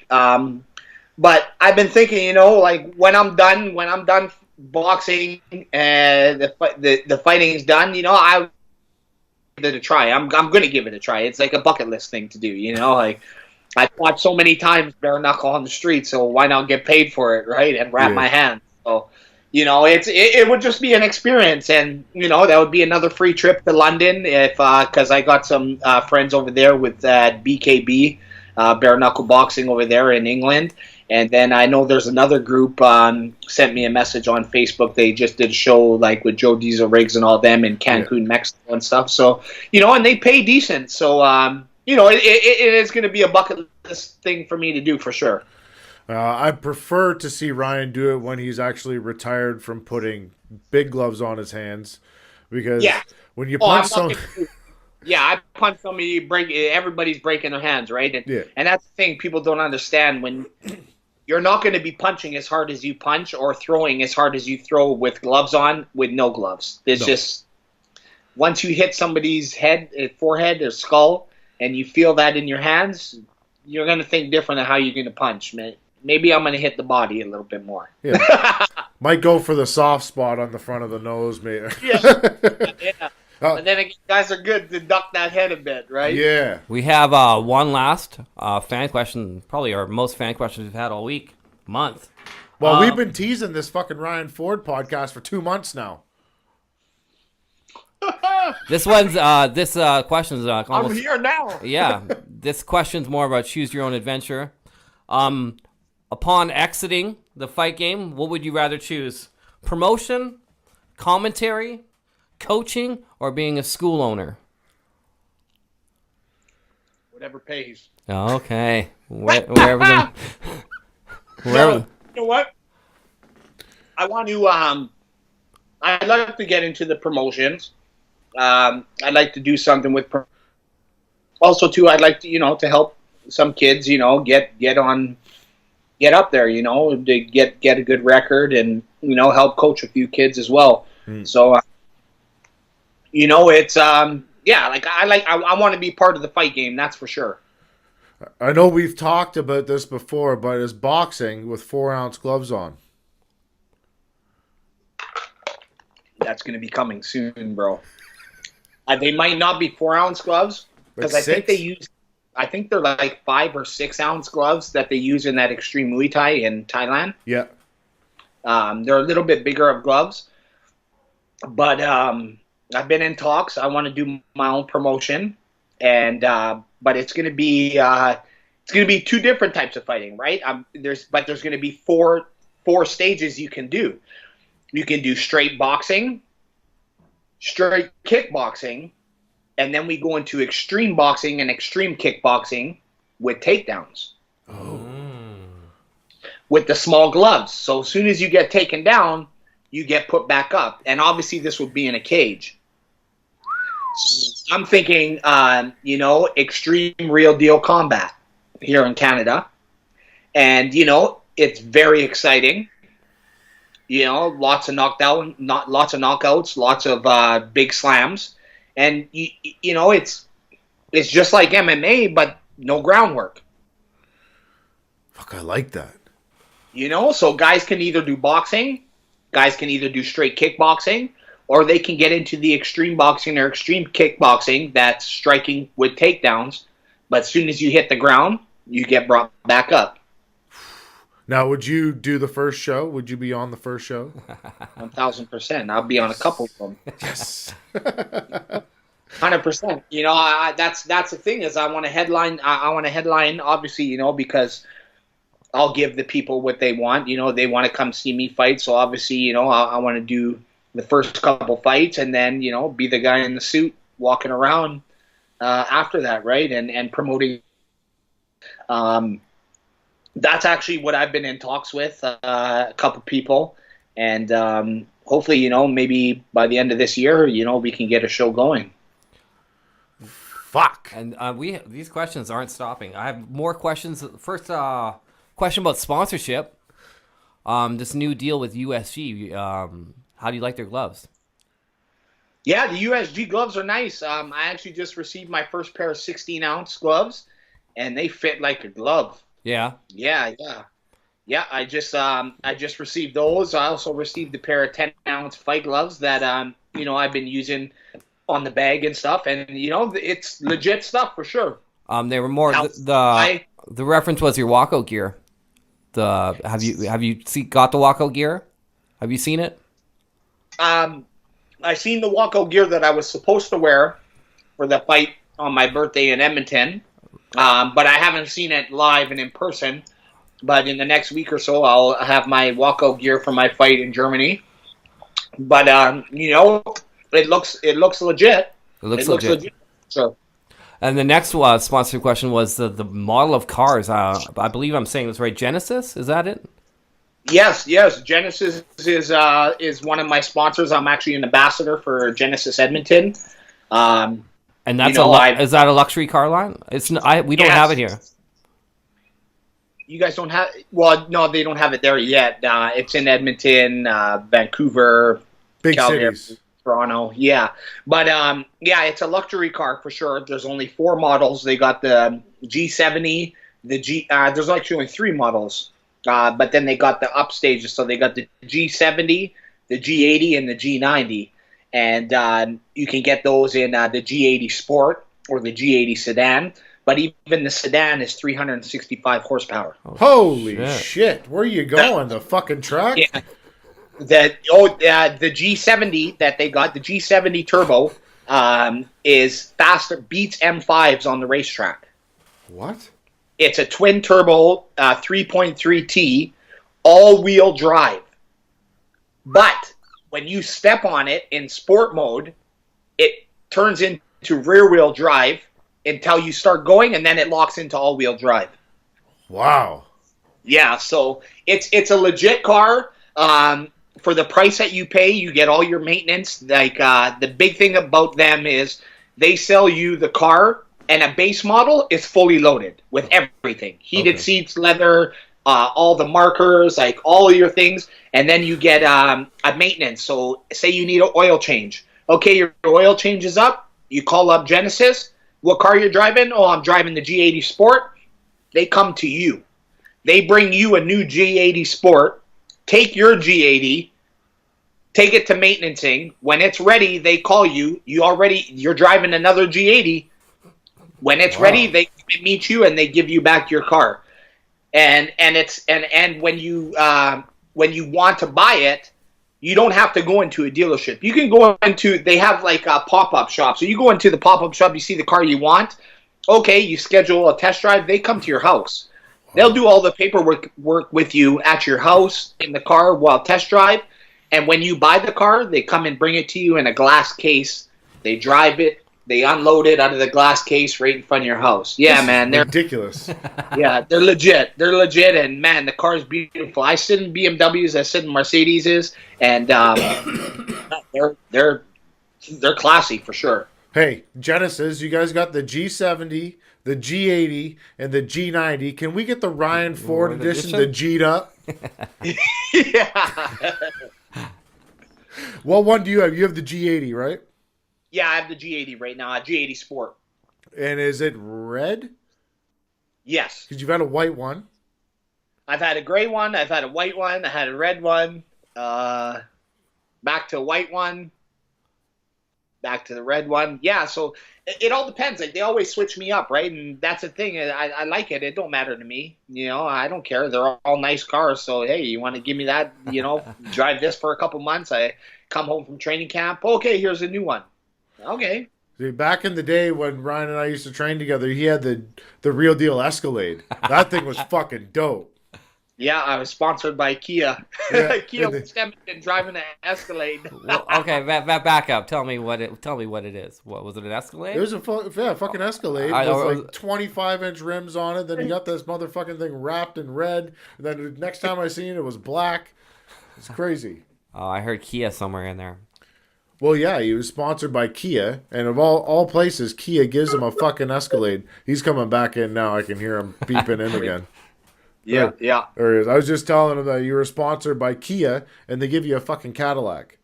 S3: But I've been thinking, like when I'm done boxing and the fighting's done, I would give it a try. I'm going to give it a try. It's like a bucket list thing to do, like I fought so many times bare knuckle on the street, so why not get paid for it, right? And wrap my hands. So, it would just be an experience, and that would be another free trip to London if because I got some friends over there with BKB. Bare Knuckle Boxing over there in England. And then I know there's another group sent me a message on Facebook. They just did a show like with Joe Diesel Riggs and all them in Cancun, Mexico and stuff. So, and they pay decent. So, it is going to be a bucket list thing for me to do for sure.
S1: I prefer to see Ryan do it when he's actually retired from putting big gloves on his hands. Because when you punch
S3: I punch somebody, everybody's breaking their hands, right? And that's the thing people don't understand. When you're not going to be punching as hard as you punch or throwing as hard as you throw with gloves on with no gloves. It's just, once you hit somebody's head, forehead or skull, and you feel that in your hands, you're going to think different of how you're going to punch, man. Maybe I'm going to hit the body a little bit more.
S1: Yeah. Might go for the soft spot on the front of the nose, mate.
S3: Yeah. And then again, guys are good to duck that head a bit, right?
S1: Yeah.
S2: We have one last fan question, probably our most fan questions we've had all month.
S1: Well, we've been teasing this fucking Ryan Ford podcast for 2 months now.
S2: This question's almost,
S3: I'm here now.
S2: Yeah, this question's more about choose your own adventure. Upon exiting the fight game, what would you rather choose? Promotion, commentary, coaching, or being a school owner?
S3: Whatever pays.
S2: Okay. Wherever.
S3: You know what? I want to. I'd like to get into the promotions. I'd like to do something with. Also, too, I'd like to, to help some kids, get up there, to get a good record and, help coach a few kids as well. So, it's, I want to be part of the fight game. That's for sure.
S1: I know we've talked about this before, but is boxing with 4-ounce gloves on?
S3: That's going to be coming soon, bro. They might not be 4-ounce gloves because I think they're like 5 or 6 ounce gloves that they use in that Extreme Muay Thai in Thailand.
S1: Yeah.
S3: They're a little bit bigger of gloves, but I've been in talks. I want to do my own promotion, and but it's going to be 2 different types of fighting, right? There's going to be four stages you can do. You can do straight boxing, straight kickboxing, and then we go into extreme boxing and extreme kickboxing with takedowns. Oh. With the small gloves. So as soon as you get taken down, you get put back up. And obviously this would be in a cage. I'm thinking, extreme real deal combat here in Canada. And, it's very exciting. Lots of knockouts, lots of big slams. And, it's just like MMA, but no groundwork.
S1: Fuck, I like that.
S3: So guys can either do boxing, guys can either do straight kickboxing, or they can get into the extreme boxing or extreme kickboxing that's striking with takedowns. But as soon as you hit the ground, you get brought back up.
S1: Now, would you do the first show? Would you be on the first show?
S3: 1,000%. I'll be on a couple of them.
S1: Yes.
S3: 100%. That's the thing is I want to headline. I want to headline, obviously, because I'll give the people what they want. They want to come see me fight. So obviously, I want to do the first couple fights and then, be the guy in the suit walking around after that, right? And promoting. That's actually what I've been in talks with a couple people. And hopefully, maybe by the end of this year, we can get a show going.
S1: Fuck.
S2: And these questions aren't stopping. I have more questions. First question about sponsorship. This new deal with USG. How do you like their gloves?
S3: Yeah, the USG gloves are nice. I actually just received my first pair of 16-ounce gloves, and they fit like a glove.
S2: Yeah.
S3: Yeah. I just received those. I also received a pair of 10-ounce fight gloves that I've been using on the bag and stuff, and it's legit stuff for sure.
S2: They were more the reference was your walkout gear. Have you got the walkout gear? Have you seen it?
S3: I seen the walkout gear that I was supposed to wear for the fight on my birthday in Edmonton. But I haven't seen it live and in person. But in the next week or so, I'll have my walkout gear for my fight in Germany. But it looks legit.
S2: It looks legit.
S3: So.
S2: And the next sponsored question was the model of cars. I believe I'm saying this right. Genesis, is that it?
S3: Yes. Genesis is one of my sponsors. I'm actually an ambassador for Genesis Edmonton.
S2: And that's is that a luxury car line? We don't have it here.
S3: You guys don't have? Well, no, they don't have it there yet. It's in Edmonton, Vancouver,
S1: big
S3: Calgary,
S1: cities,
S3: Toronto. Yeah, but it's a luxury car for sure. There's only 4 models. They got the G70, the G. There's actually only 3 models, but then they got the upstages. So they got the G70, the G80, and the G90, and you can get those in the G80 Sport or the G80 Sedan. But even the sedan is 365 horsepower.
S1: Holy shit. Where are you going? The fucking track?
S3: Yeah. The G70 that they got, the G70 Turbo, is faster, beats M5s on the racetrack.
S1: What?
S3: It's a twin turbo 3.3T, all-wheel drive. But when you step on it in sport mode, it turns into rear-wheel drive until you start going, and then it locks into all-wheel drive.
S1: Wow.
S3: Yeah, so it's a legit car. For the price that you pay, you get all your maintenance. Like the big thing about them is they sell you the car, and a base model is fully loaded with everything. Heated seats, leather, all the markers, like all of your things, and then you get a maintenance. So say you need an oil change. Okay, your oil change is up. You call up Genesis. What car you're driving? Oh, I'm driving the G80 Sport. They come to you. They bring you a new G80 Sport. Take your G80. Take it to maintenancing. When it's ready, they call you. You're driving another G80. When it's ready, they meet you and they give you back your car. And when you want to buy it, you don't have to go into a dealership. You can go into, they have like a pop-up shop. So you go into the pop-up shop, you see the car you want. Okay, you schedule a test drive. They come to your house. They'll do all the paperwork with you at your house in the car while test drive. And when you buy the car, they come and bring it to you in a glass case. They drive it. They unload it out of the glass case right in front of your house. Yeah, man. They're
S1: ridiculous.
S3: Yeah, they're legit. They're legit, and man, the car is beautiful. I sit in BMWs, I sit in Mercedeses, and they're classy for sure.
S1: Hey, Genesis, you guys got the G70, the G80, and the G90. Can we get the Ryan Ford edition, the G'd up?
S3: Yeah.
S1: What one do you have? You have the G80, right?
S3: Yeah, I have the G80 right now, a G80 Sport.
S1: And is it red?
S3: Yes.
S1: Because you've had a white one.
S3: I've had a gray one. I've had a white one. I had a red one. Back to a white one. Back to the red one. Yeah, so it all depends. Like, they always switch me up, right? And that's the thing. I like it. It don't matter to me. I don't care. They're all nice cars. So, hey, you want to give me that, drive this for a couple months. I come home from training camp. Okay, here's a new one. Okay.
S1: See, back in the day when Ryan and I used to train together, he had the real deal Escalade. That thing was fucking dope.
S3: Yeah, I was sponsored by Kia.
S1: Yeah,
S3: Kia was driving an Escalade.
S2: Well, okay, back up. Tell me what it is. What was it? An Escalade?
S1: It was a fucking Escalade with like 25-inch rims on it. Then you got this motherfucking thing wrapped in red. And then the next time I seen it was black. It's crazy.
S2: Oh, I heard Kia somewhere in there.
S1: Well, yeah, he was sponsored by Kia, and of all places, Kia gives him a fucking Escalade. He's coming back in now. I can hear him beeping in again.
S3: Yeah.
S1: There he is. I was just telling him that you were sponsored by Kia, and they give you a fucking Cadillac.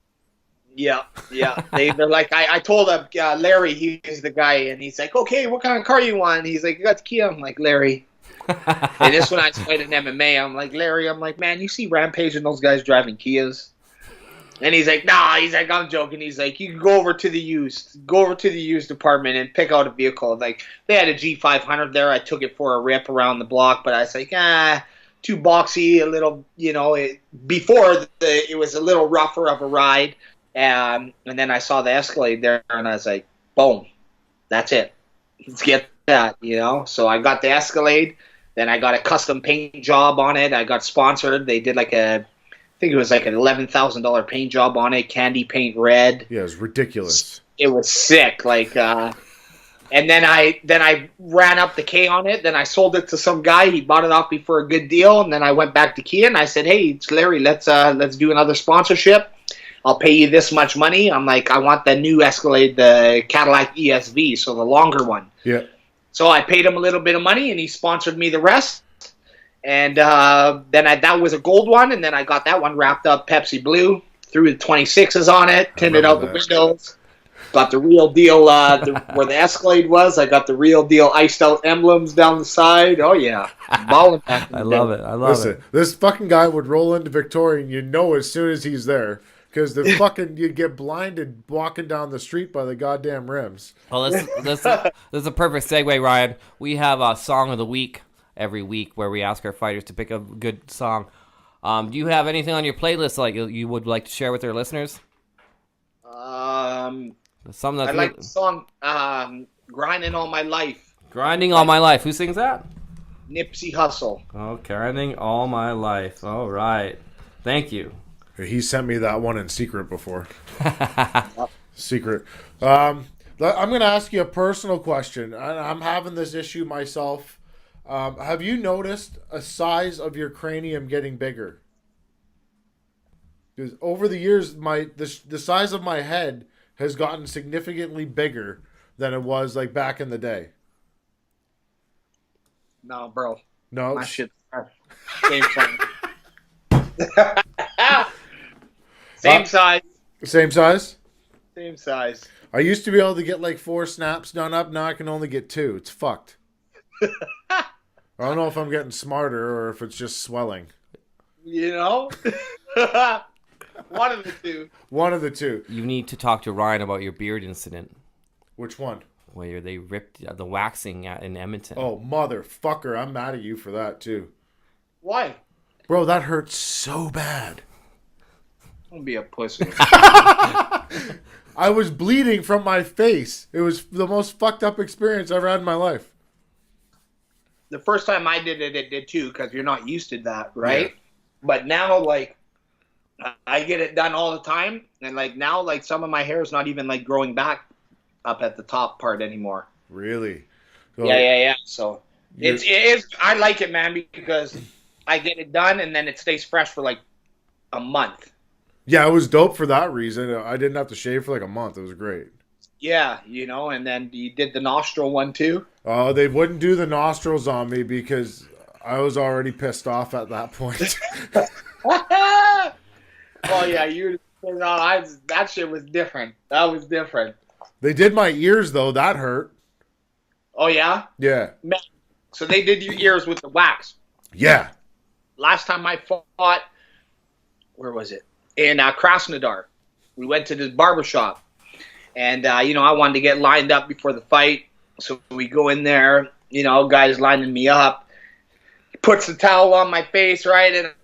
S3: Yeah. They're like, I told him, Larry, he's the guy, and he's like, okay, what kind of car you want? And he's like, you got the Kia. I'm like, Larry. And this when I started in MMA, I'm like, Larry, man, you see Rampage and those guys driving Kias? And he's like, nah, I'm joking. He's like, you can go over to the used department and pick out a vehicle. Like, they had a G500 there. I took it for a rip around the block, but I was like, too boxy, a little, before it was a little rougher of a ride. And then I saw the Escalade there, and I was like, boom, that's it. Let's get that, you know. So I got the Escalade, then I got a custom paint job on it. I got sponsored. They did I think it was like an $11,000 paint job on it, candy paint red.
S1: Yeah, it was ridiculous.
S3: It was sick, and then I ran up the K on it. Then I sold it to some guy. He bought it off me for a good deal. And then I went back to Kia and I said, "Hey, it's Larry. Let's do another sponsorship. I'll pay you this much money." I'm like, "I want the new Escalade, the Cadillac ESV, so the longer one."
S1: Yeah.
S3: So I paid him a little bit of money, and he sponsored me the rest. And then that was a gold one, and then I got that one wrapped up Pepsi Blue, threw the 26s on it, tinted out the windows. Got the real deal where the Escalade was. I got the real deal iced out emblems down the side. Oh, yeah. Balling back in the
S2: I love it. I love it.
S1: This fucking guy would roll into Victoria, and you know as soon as he's there. Because the fucking, you'd get blinded walking down the street by the goddamn rims.
S2: Well, this is a perfect segue, Ryan. We have a Song of the Week every week where we ask our fighters to pick a good song. Do you have anything on your playlist like you would like to share with our listeners?
S3: I like the song "Grinding All My Life."
S2: Grinding All My Life. Who sings that?
S3: Nipsey Hussle.
S2: Oh, Grinding All My Life. All right. Thank you.
S1: He sent me that one in secret before. Secret. I'm going to ask you a personal question. I'm having this issue myself. Have you noticed a size of your cranium getting bigger? Because over the years, the size of my head has gotten significantly bigger than it was like back in the day.
S3: No, bro.
S1: No.
S3: My shit's same size. Same size.
S1: Same size?
S3: Same size.
S1: I used to be able to get like 4 snaps done up. Now I can only get 2. It's fucked. I don't know if I'm getting smarter or if it's just swelling.
S3: You know? One of the two.
S1: One of the two.
S2: You need to talk to Ryan about your beard incident.
S1: Which one?
S2: Where they ripped the waxing in Edmonton.
S1: Oh, motherfucker. I'm mad at you for that, too.
S3: Why?
S1: Bro, that hurts so bad.
S3: Don't be a pussy.
S1: I was bleeding from my face. It was the most fucked up experience I've ever had in my life.
S3: The first time I did it did too, because you're not used to that, right? Yeah. But now, like, I get it done all the time, and like now, like some of my hair is not even like growing back up at the top part anymore.
S1: Really?
S3: So, yeah. So it is. I like it, man, because I get it done, and then it stays fresh for like a month.
S1: Yeah, it was dope for that reason. I didn't have to shave for like a month. It was great.
S3: Yeah, and then you did the nostril one too.
S1: Oh, they wouldn't do the nostrils on me because I was already pissed off at that point.
S3: Oh yeah, that shit was different. That was different.
S1: They did my ears though. That hurt.
S3: Oh yeah.
S1: Yeah.
S3: So they did your ears with the wax.
S1: Yeah.
S3: Last time I fought, where was it? In Krasnodar. We went to this barbershop. And, I wanted to get lined up before the fight. So we go in there, guys lining me up. He puts the towel on my face, right? And I'm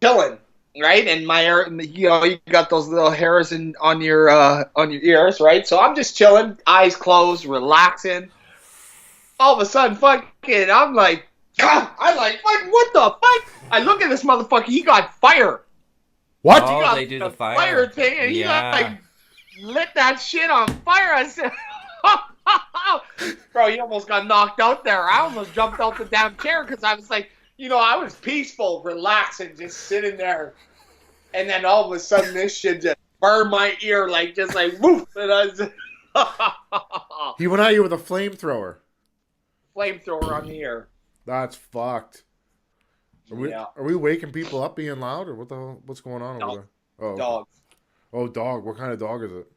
S3: chilling, right? And my hair, you got those little hairs on your ears, right? So I'm just chilling, eyes closed, relaxing. All of a sudden, fucking, I'm like, what the fuck? I look at this motherfucker, he got fire.
S1: What?
S2: Oh, they do the fire
S3: thing, and he got, lit that shit on fire. I said, bro, you almost got knocked out there. I almost jumped out the damn chair because I was like, I was peaceful, relaxing, just sitting there. And then all of a sudden, this shit just burned my ear, just woof. And I was
S1: he went at you with a flamethrower.
S3: Flamethrower on the ear.
S1: That's fucked. Are we waking people up being loud, or what the hell? What's going on over there? Oh,
S3: dog.
S1: Oh, dog. What kind of dog is it?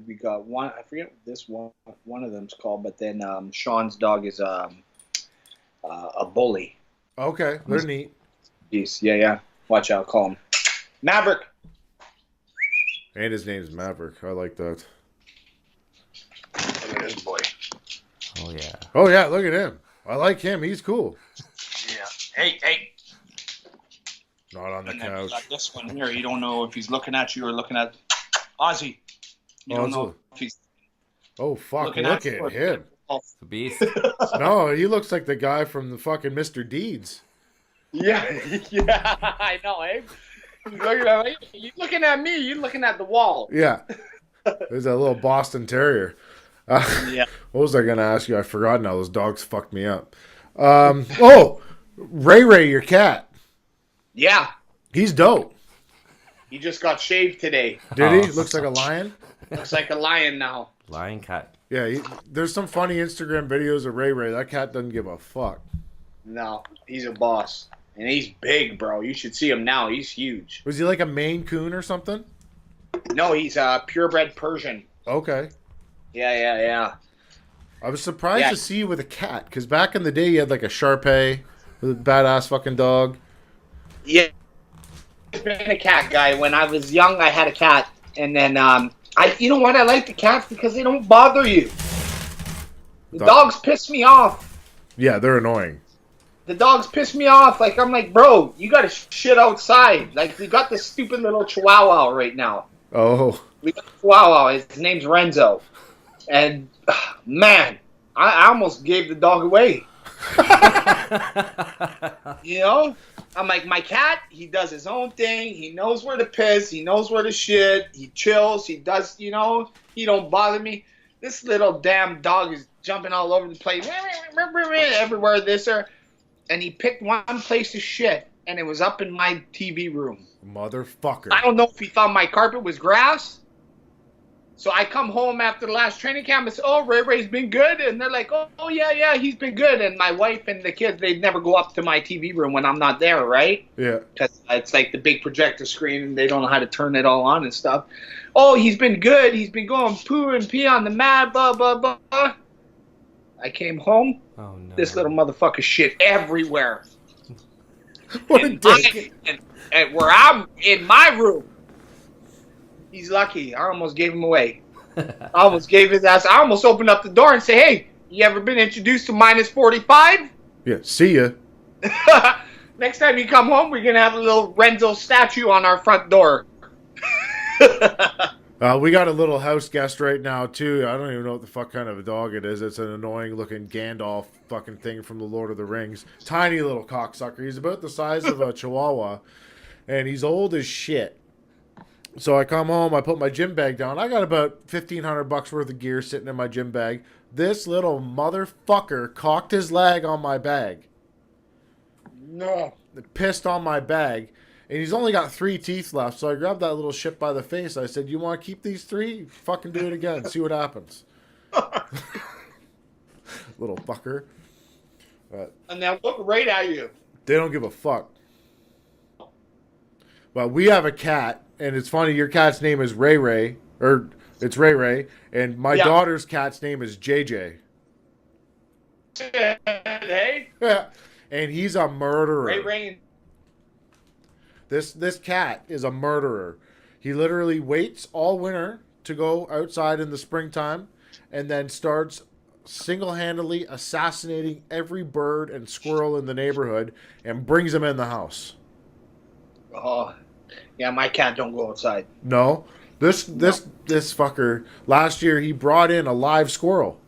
S3: We got one. I forget what this one of them's called, but then Sean's dog is a bully.
S1: Okay, they're neat.
S3: Jeez, yeah. Watch out, call him Maverick.
S1: And his name's Maverick. I like that.
S3: Look at this boy.
S2: Oh yeah.
S1: Oh yeah, look at him. I like him. He's cool.
S3: Yeah. Hey.
S1: Not on the couch.
S3: Then got this one here. You don't know if he's looking at you or looking at Ozzy. You don't know if he's.
S1: Oh fuck! Look at him.
S2: It's a beast.
S1: No, he looks like the guy from the fucking Mr. Deeds.
S3: Yeah, yeah, I know, eh? You're looking at me. You're looking at the wall.
S1: Yeah. There's that little Boston Terrier.
S3: Yeah.
S1: What was I going to ask you? I forgot now. Those dogs fucked me up. Oh, Ray, your cat.
S3: Yeah.
S1: He's dope.
S3: He just got shaved today.
S1: Did he? Looks like a lion.
S3: Looks like a lion now.
S2: Lion cat.
S1: Yeah, there's some funny Instagram videos of Ray. That cat doesn't give a fuck.
S3: No, he's a boss. And he's big, bro. You should see him now. He's huge.
S1: Was he like a Maine Coon or something?
S3: No, he's a purebred Persian.
S1: Okay.
S3: Yeah.
S1: I was surprised to see you with a cat, because back in the day you had like a Shar-Pei with a badass fucking dog.
S3: Yeah. I've been a cat guy. When I was young, I had a cat. And then, you know what? I like the cats because they don't bother you. The dogs piss me off.
S1: Yeah, they're annoying.
S3: The dogs piss me off. Like, I'm like, bro, you gotta shit outside. Like, we got this stupid little chihuahua right now.
S1: Oh. We
S3: got a chihuahua. His name's Renzo. And, man, I almost gave the dog away. You know? I'm like, my cat, he does his own thing. He knows where to piss. He knows where to shit. He chills. He does, you know, he don't bother me. This little damn dog is jumping all over the place. Everywhere, this or... And he picked one place to shit, and it was up in my TV room.
S1: Motherfucker.
S3: I don't know if he thought my carpet was grass. So I come home after the last training camp and say, oh, Ray's been good. And they're like, oh, yeah, he's been good. And my wife and the kids, they never go up to my TV room when I'm not there, right?
S1: Yeah.
S3: Because it's like the big projector screen, and they don't know how to turn it all on and stuff. Oh, he's been good. He's been going poo and pee on the mat, blah, blah, blah. I came home. Oh, no. This little motherfucker shit everywhere.
S1: What a dick.
S3: And where I'm in my room. He's lucky. I almost gave him away. I almost gave his ass. I almost opened up the door and say, hey, you ever been introduced to minus 45?
S1: Yeah, see ya.
S3: Next time you come home, we're going to have a little Renzo statue on our front door.
S1: We got a little house guest right now, too. I don't even know what the fuck kind of a dog it is. It's an annoying-looking Gandalf fucking thing from the Lord of the Rings. Tiny little cocksucker. He's about the size of a Chihuahua, and he's old as shit. So I come home, I put my gym bag down. I got about $1,500 worth of gear sitting in my gym bag. This little motherfucker cocked his leg on my bag.
S3: No.
S1: Pissed on my bag. And he's only got 3 teeth left. So I grabbed that little shit by the face. I said, you want to keep these 3? Fucking do it again. See what happens. Little fucker.
S3: And now look right at you.
S1: They don't give a fuck. Well, we have a cat. And it's funny, your cat's name is Ray. Or it's Ray. And my daughter's cat's name is JJ.
S3: Hey?
S1: Yeah. And he's a murderer.
S3: Ray.
S1: This cat is a murderer. He literally waits all winter to go outside in the springtime and then starts single-handedly assassinating every bird and squirrel in the neighborhood and brings them in the house.
S3: Oh, yeah, my cat don't go outside.
S1: No. This fucker, last year he brought in a live squirrel.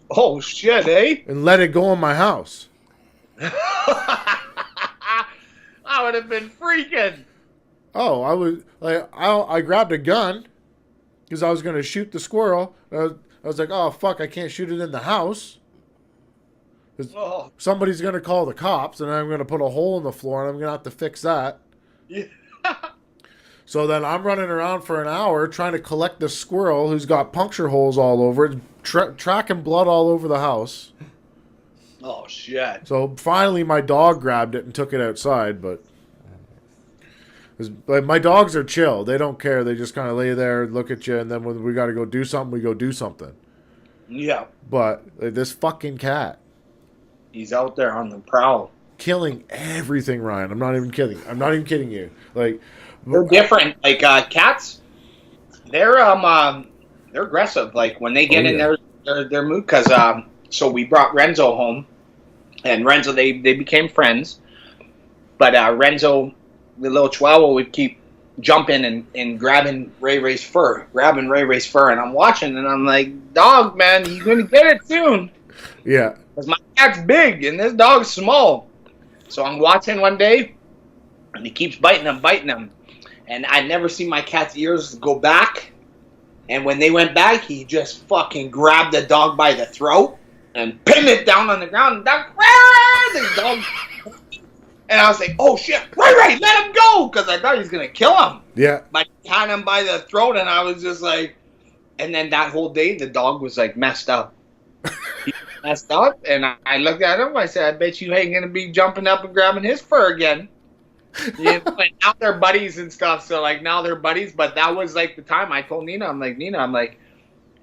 S3: Oh, shit, eh?
S1: And let it go in my house.
S3: I would have been freaking.
S1: Oh, I grabbed a gun because I was going to shoot the squirrel. I was like, oh, fuck, I can't shoot it in the house. Somebody's going to call the cops, and I'm going to put a hole in the floor, and I'm going to have to fix that.
S3: Yeah.
S1: So then I'm running around for an hour trying to collect the squirrel who's got puncture holes all over it, tracking blood all over the house.
S3: Oh, shit.
S1: So finally my dog grabbed it and took it outside, but my dogs are chill. They don't care. They just kind of lay there and look at you, and then when we got to go do something, we go do something.
S3: Yeah.
S1: But this fucking cat.
S3: He's out there on the prowl.
S1: Killing everything, Ryan. I'm not even kidding you. Like,
S3: they're different. Like cats, they're aggressive. Like when they get in their mood. Because so we brought Renzo home, and Renzo they became friends. But Renzo, the little Chihuahua, would keep jumping and grabbing Ray Ray's fur, and I'm watching, and I'm like, dog, man, you're gonna get it soon.
S1: Yeah.
S3: Because my cat's big and this dog's small. So I'm watching one day, and he keeps biting him. And I never see my cat's ears go back. And when they went back, he just fucking grabbed the dog by the throat and pinned it down on the ground. And the dog. And I was like, oh shit, Ray, let him go! Because I thought he was going to kill him.
S1: Yeah.
S3: But he had him by the throat, and I was just like, and then that whole day, the dog was like messed up. He messed up, and I looked at him, I said, I bet you ain't going to be jumping up and grabbing his fur again. And now they're buddies and stuff, so like now they're buddies, but that was like the time I told Nina, I'm like,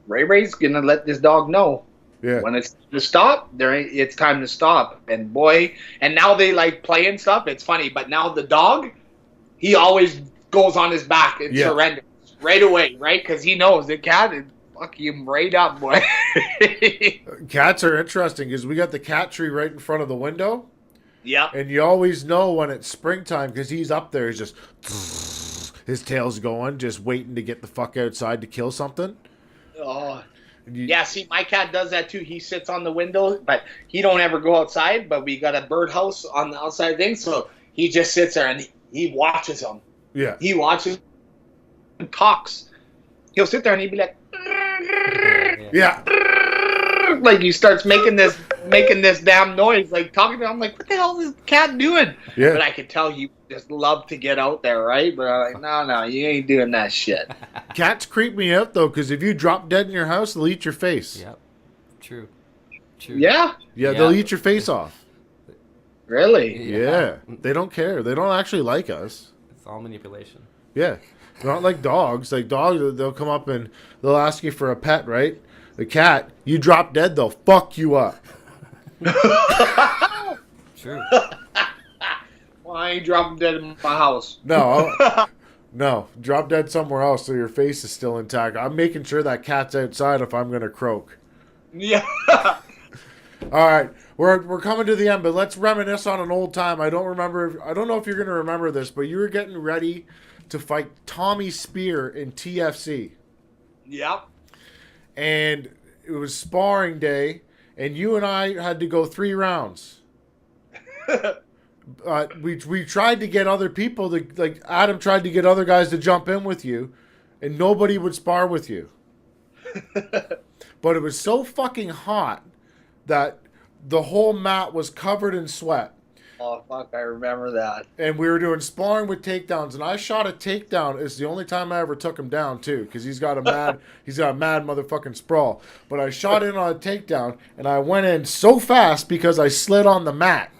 S3: Ray Ray's going to let this dog know. Yeah. When it's to stop, it's time to stop. And boy, and now they like play and stuff. It's funny, but now the dog, he always goes on his back and surrenders right away, right? Because he knows the cat is fucking him right up, boy.
S1: Cats are interesting because we got the cat tree right in front of the window.
S3: Yeah.
S1: And you always know when it's springtime because he's up there. He's just his tail's going, just waiting to get the fuck outside to kill something.
S3: Oh. Yeah, see, my cat does that too. He sits on the window, but he don't ever go outside. But we got a birdhouse on the outside thing, so he just sits there and he watches them.
S1: Yeah.
S3: He watches and talks. He'll sit there and he'd be like,
S1: yeah.
S3: Like he starts making this damn noise, like talking to him. I'm like, what the hell is this cat doing?
S1: Yeah.
S3: But I could tell he just loved to get out there, right? But I'm like, no, you ain't doing that shit.
S1: Cats creep me out though, because if you drop dead in your house, they'll eat your face.
S2: Yep. True.
S3: Yeah.
S1: Yeah, they'll eat your face off.
S3: Really?
S1: Yeah. They don't care. They don't actually like us.
S2: It's all manipulation.
S1: Yeah. Not like dogs. Like dogs, they'll come up and they'll ask you for a pet, right? The cat, you drop dead, they'll fuck you up.
S2: True.
S3: Well, I ain't dropping dead in my house.
S1: No, drop dead somewhere else so your face is still intact. I'm making sure that cat's outside if I'm gonna croak.
S3: Yeah.
S1: All right, we're coming to the end, but let's reminisce on an old time. I don't know if you're gonna remember this, but you were getting ready to fight Tommy Spear in TFC.
S3: Yep.
S1: And it was sparring day, and you and I had to go 3 rounds. We tried to get other people to, like Adam tried to get other guys to jump in with you, and nobody would spar with you. But it was so fucking hot that the whole mat was covered in sweat.
S3: Oh, fuck, I remember that.
S1: And we were doing sparring with takedowns, and I shot a takedown. It's the only time I ever took him down, too, because he's got a mad motherfucking sprawl. But I shot in on a takedown, and I went in so fast because I slid on the mat.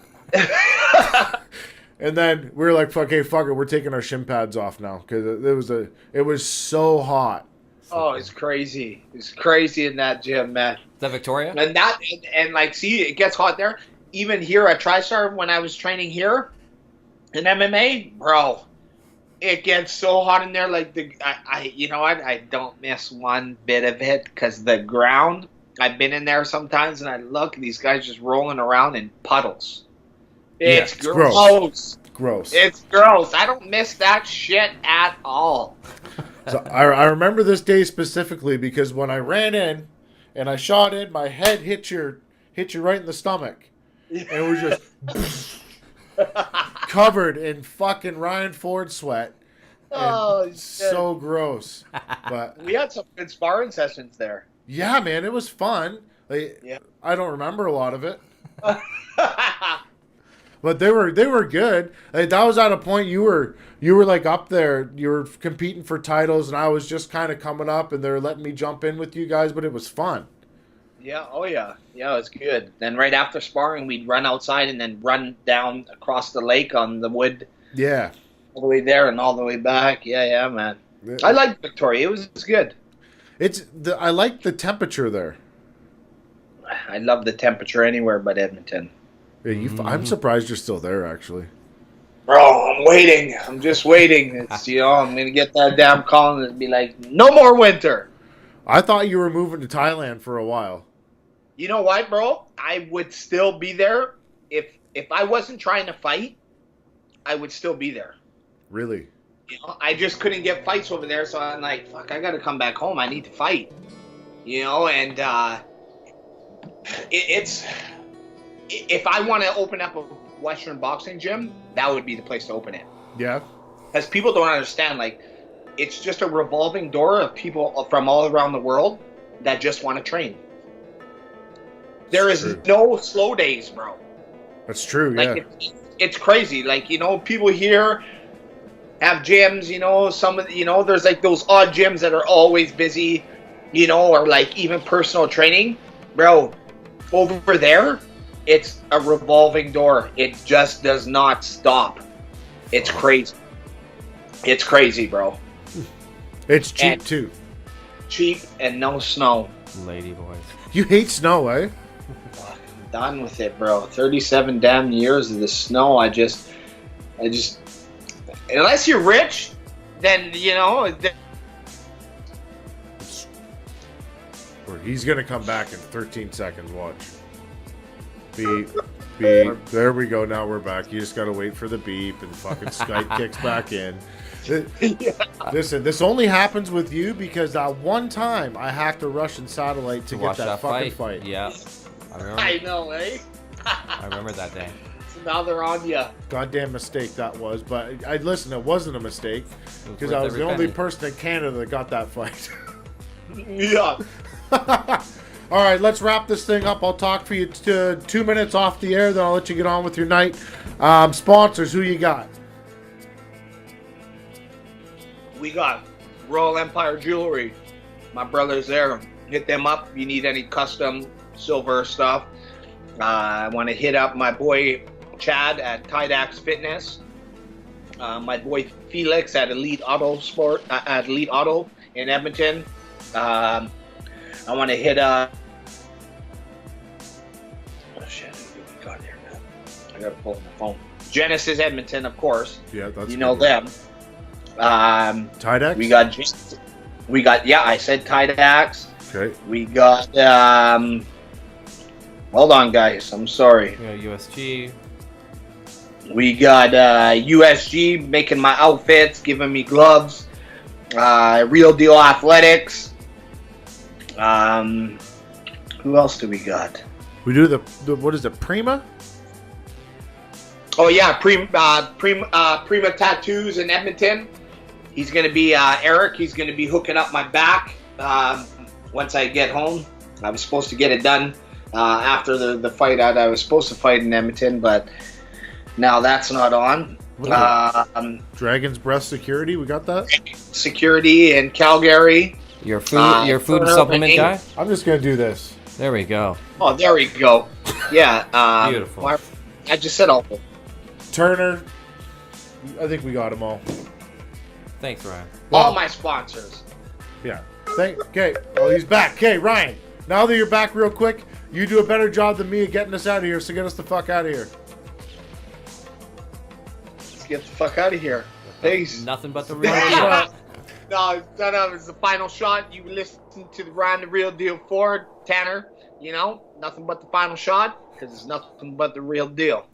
S1: And then we were like, okay, fuck it, we're taking our shin pads off now, because it was so hot.
S3: Oh, it's crazy. It's crazy in that gym, man.
S2: Is that Victoria?
S3: And like, see, it gets hot there. Even here at TriStar, when I was training here in MMA, bro, it gets so hot in there. Like I don't miss one bit of it because the ground. I've been in there sometimes, and I look, these guys just rolling around in puddles. It's gross.
S1: Gross.
S3: It's gross. I don't miss that shit at all.
S1: So I remember this day specifically because when I ran in and I shot in, my head hit you right in the stomach. And it was just covered in fucking Ryan Ford sweat.
S3: Oh, shit.
S1: So gross. But
S3: we had some good sparring sessions there.
S1: Yeah, man, it was fun. I don't remember a lot of it. But they were good. Like, that was at a point you were like up there. You were competing for titles, and I was just kind of coming up, and they were letting me jump in with you guys. But it was fun.
S3: Yeah. Oh yeah. Yeah, it was good. Then right after sparring, we'd run outside and then run down across the lake on the wood.
S1: Yeah.
S3: All the way there and all the way back. Yeah, man. I liked Victoria. It was good.
S1: I like the temperature there.
S3: I love the temperature anywhere but Edmonton.
S1: Yeah, I'm surprised you're still there, actually.
S3: Bro, I'm waiting. I'm just waiting. It's I'm gonna get that damn call and it'll be like, no more winter.
S1: I thought you were moving to Thailand for a while.
S3: You know what, bro? I would still be there if I wasn't trying to fight. I would still be there.
S1: Really?
S3: You know, I just couldn't get fights over there, so I'm like, fuck, I got to come back home. I need to fight. You know, and it's if I want to open up a Western boxing gym, that would be the place to open it.
S1: Yeah.
S3: Because people don't understand, like, it's just a revolving door of people from all around the world that just want to train. There is no slow days, bro.
S1: That's true,
S3: like,
S1: yeah.
S3: It's crazy. Like, you know, people here have gyms, you know, some of, you know, there's like those odd gyms that are always busy, you know, or like even personal training. Bro, over there, it's a revolving door. It just does not stop. It's crazy. It's crazy, bro.
S1: It's cheap,
S3: and
S1: too.
S3: Cheap and no snow.
S2: Lady boys.
S1: You hate snow, eh?
S3: I'm done with it, bro. 37 damn years of the snow. I just, unless you're rich, then, you know.
S1: He's going to come back in 13 seconds. Watch. Beep. Beep. There we go. Now we're back. You just got to wait for the beep and fucking Skype kicks back in.
S3: Yeah.
S1: Listen, this only happens with you because that one time I hacked a Russian satellite to get that fucking fight.
S2: Yeah.
S3: I know, eh?
S2: I remember that day.
S3: So now they're on you.
S1: Goddamn mistake that was. But listen, it wasn't a mistake because I was the only person in Canada that got that fight.
S3: Yeah.
S1: All right, let's wrap this thing up. I'll talk for you 2 minutes off the air, then I'll let you get on with your night. Sponsors, who you got?
S3: We got Royal Empire Jewelry. My brother's there. Hit them up if you need any custom silver stuff. I want to hit up my boy Chad at Tydax Fitness. My boy Felix at Elite Auto Sport at Elite Auto in Edmonton. I want to hit oh shit, what we got here, man? I gotta pull up my phone. Genesis Edmonton, of course.
S1: Yeah, that's
S3: you know them.
S1: Tydax?
S3: We got yeah, I said Tydax.
S1: Okay.
S3: We got hold on guys, I'm sorry.
S2: Yeah, USG.
S3: We got USG making my outfits, giving me gloves. Real Deal Athletics. Who else do we got?
S1: We do the what is it, Prima?
S3: Oh yeah, Prima Tattoos in Edmonton. He's gonna be Eric. He's gonna be hooking up my back once I get home. I was supposed to get it done after the fight. I was supposed to fight in Edmonton, but now that's not on.
S1: Dragon's Breath Security, we got that?
S3: Security in Calgary.
S2: Your food and supplement guy?
S1: I'm just gonna do this.
S2: There we go.
S3: Oh, there we go. Yeah.
S2: Beautiful.
S3: I just said all.
S1: Turner. I think we got them all.
S2: Thanks, Ryan.
S3: All my sponsors.
S1: Yeah. Okay. Oh, he's back. Okay, Ryan. Now that you're back real quick, you do a better job than me of getting us out of here, so get us the fuck out of here.
S3: Let's get the fuck out of here. Peace.
S2: Nothing but the real deal.
S3: No, it's the final shot. You listen to the Ryan the Real Deal Ford, Tanner. You know, nothing but the final shot, because it's nothing but the real deal.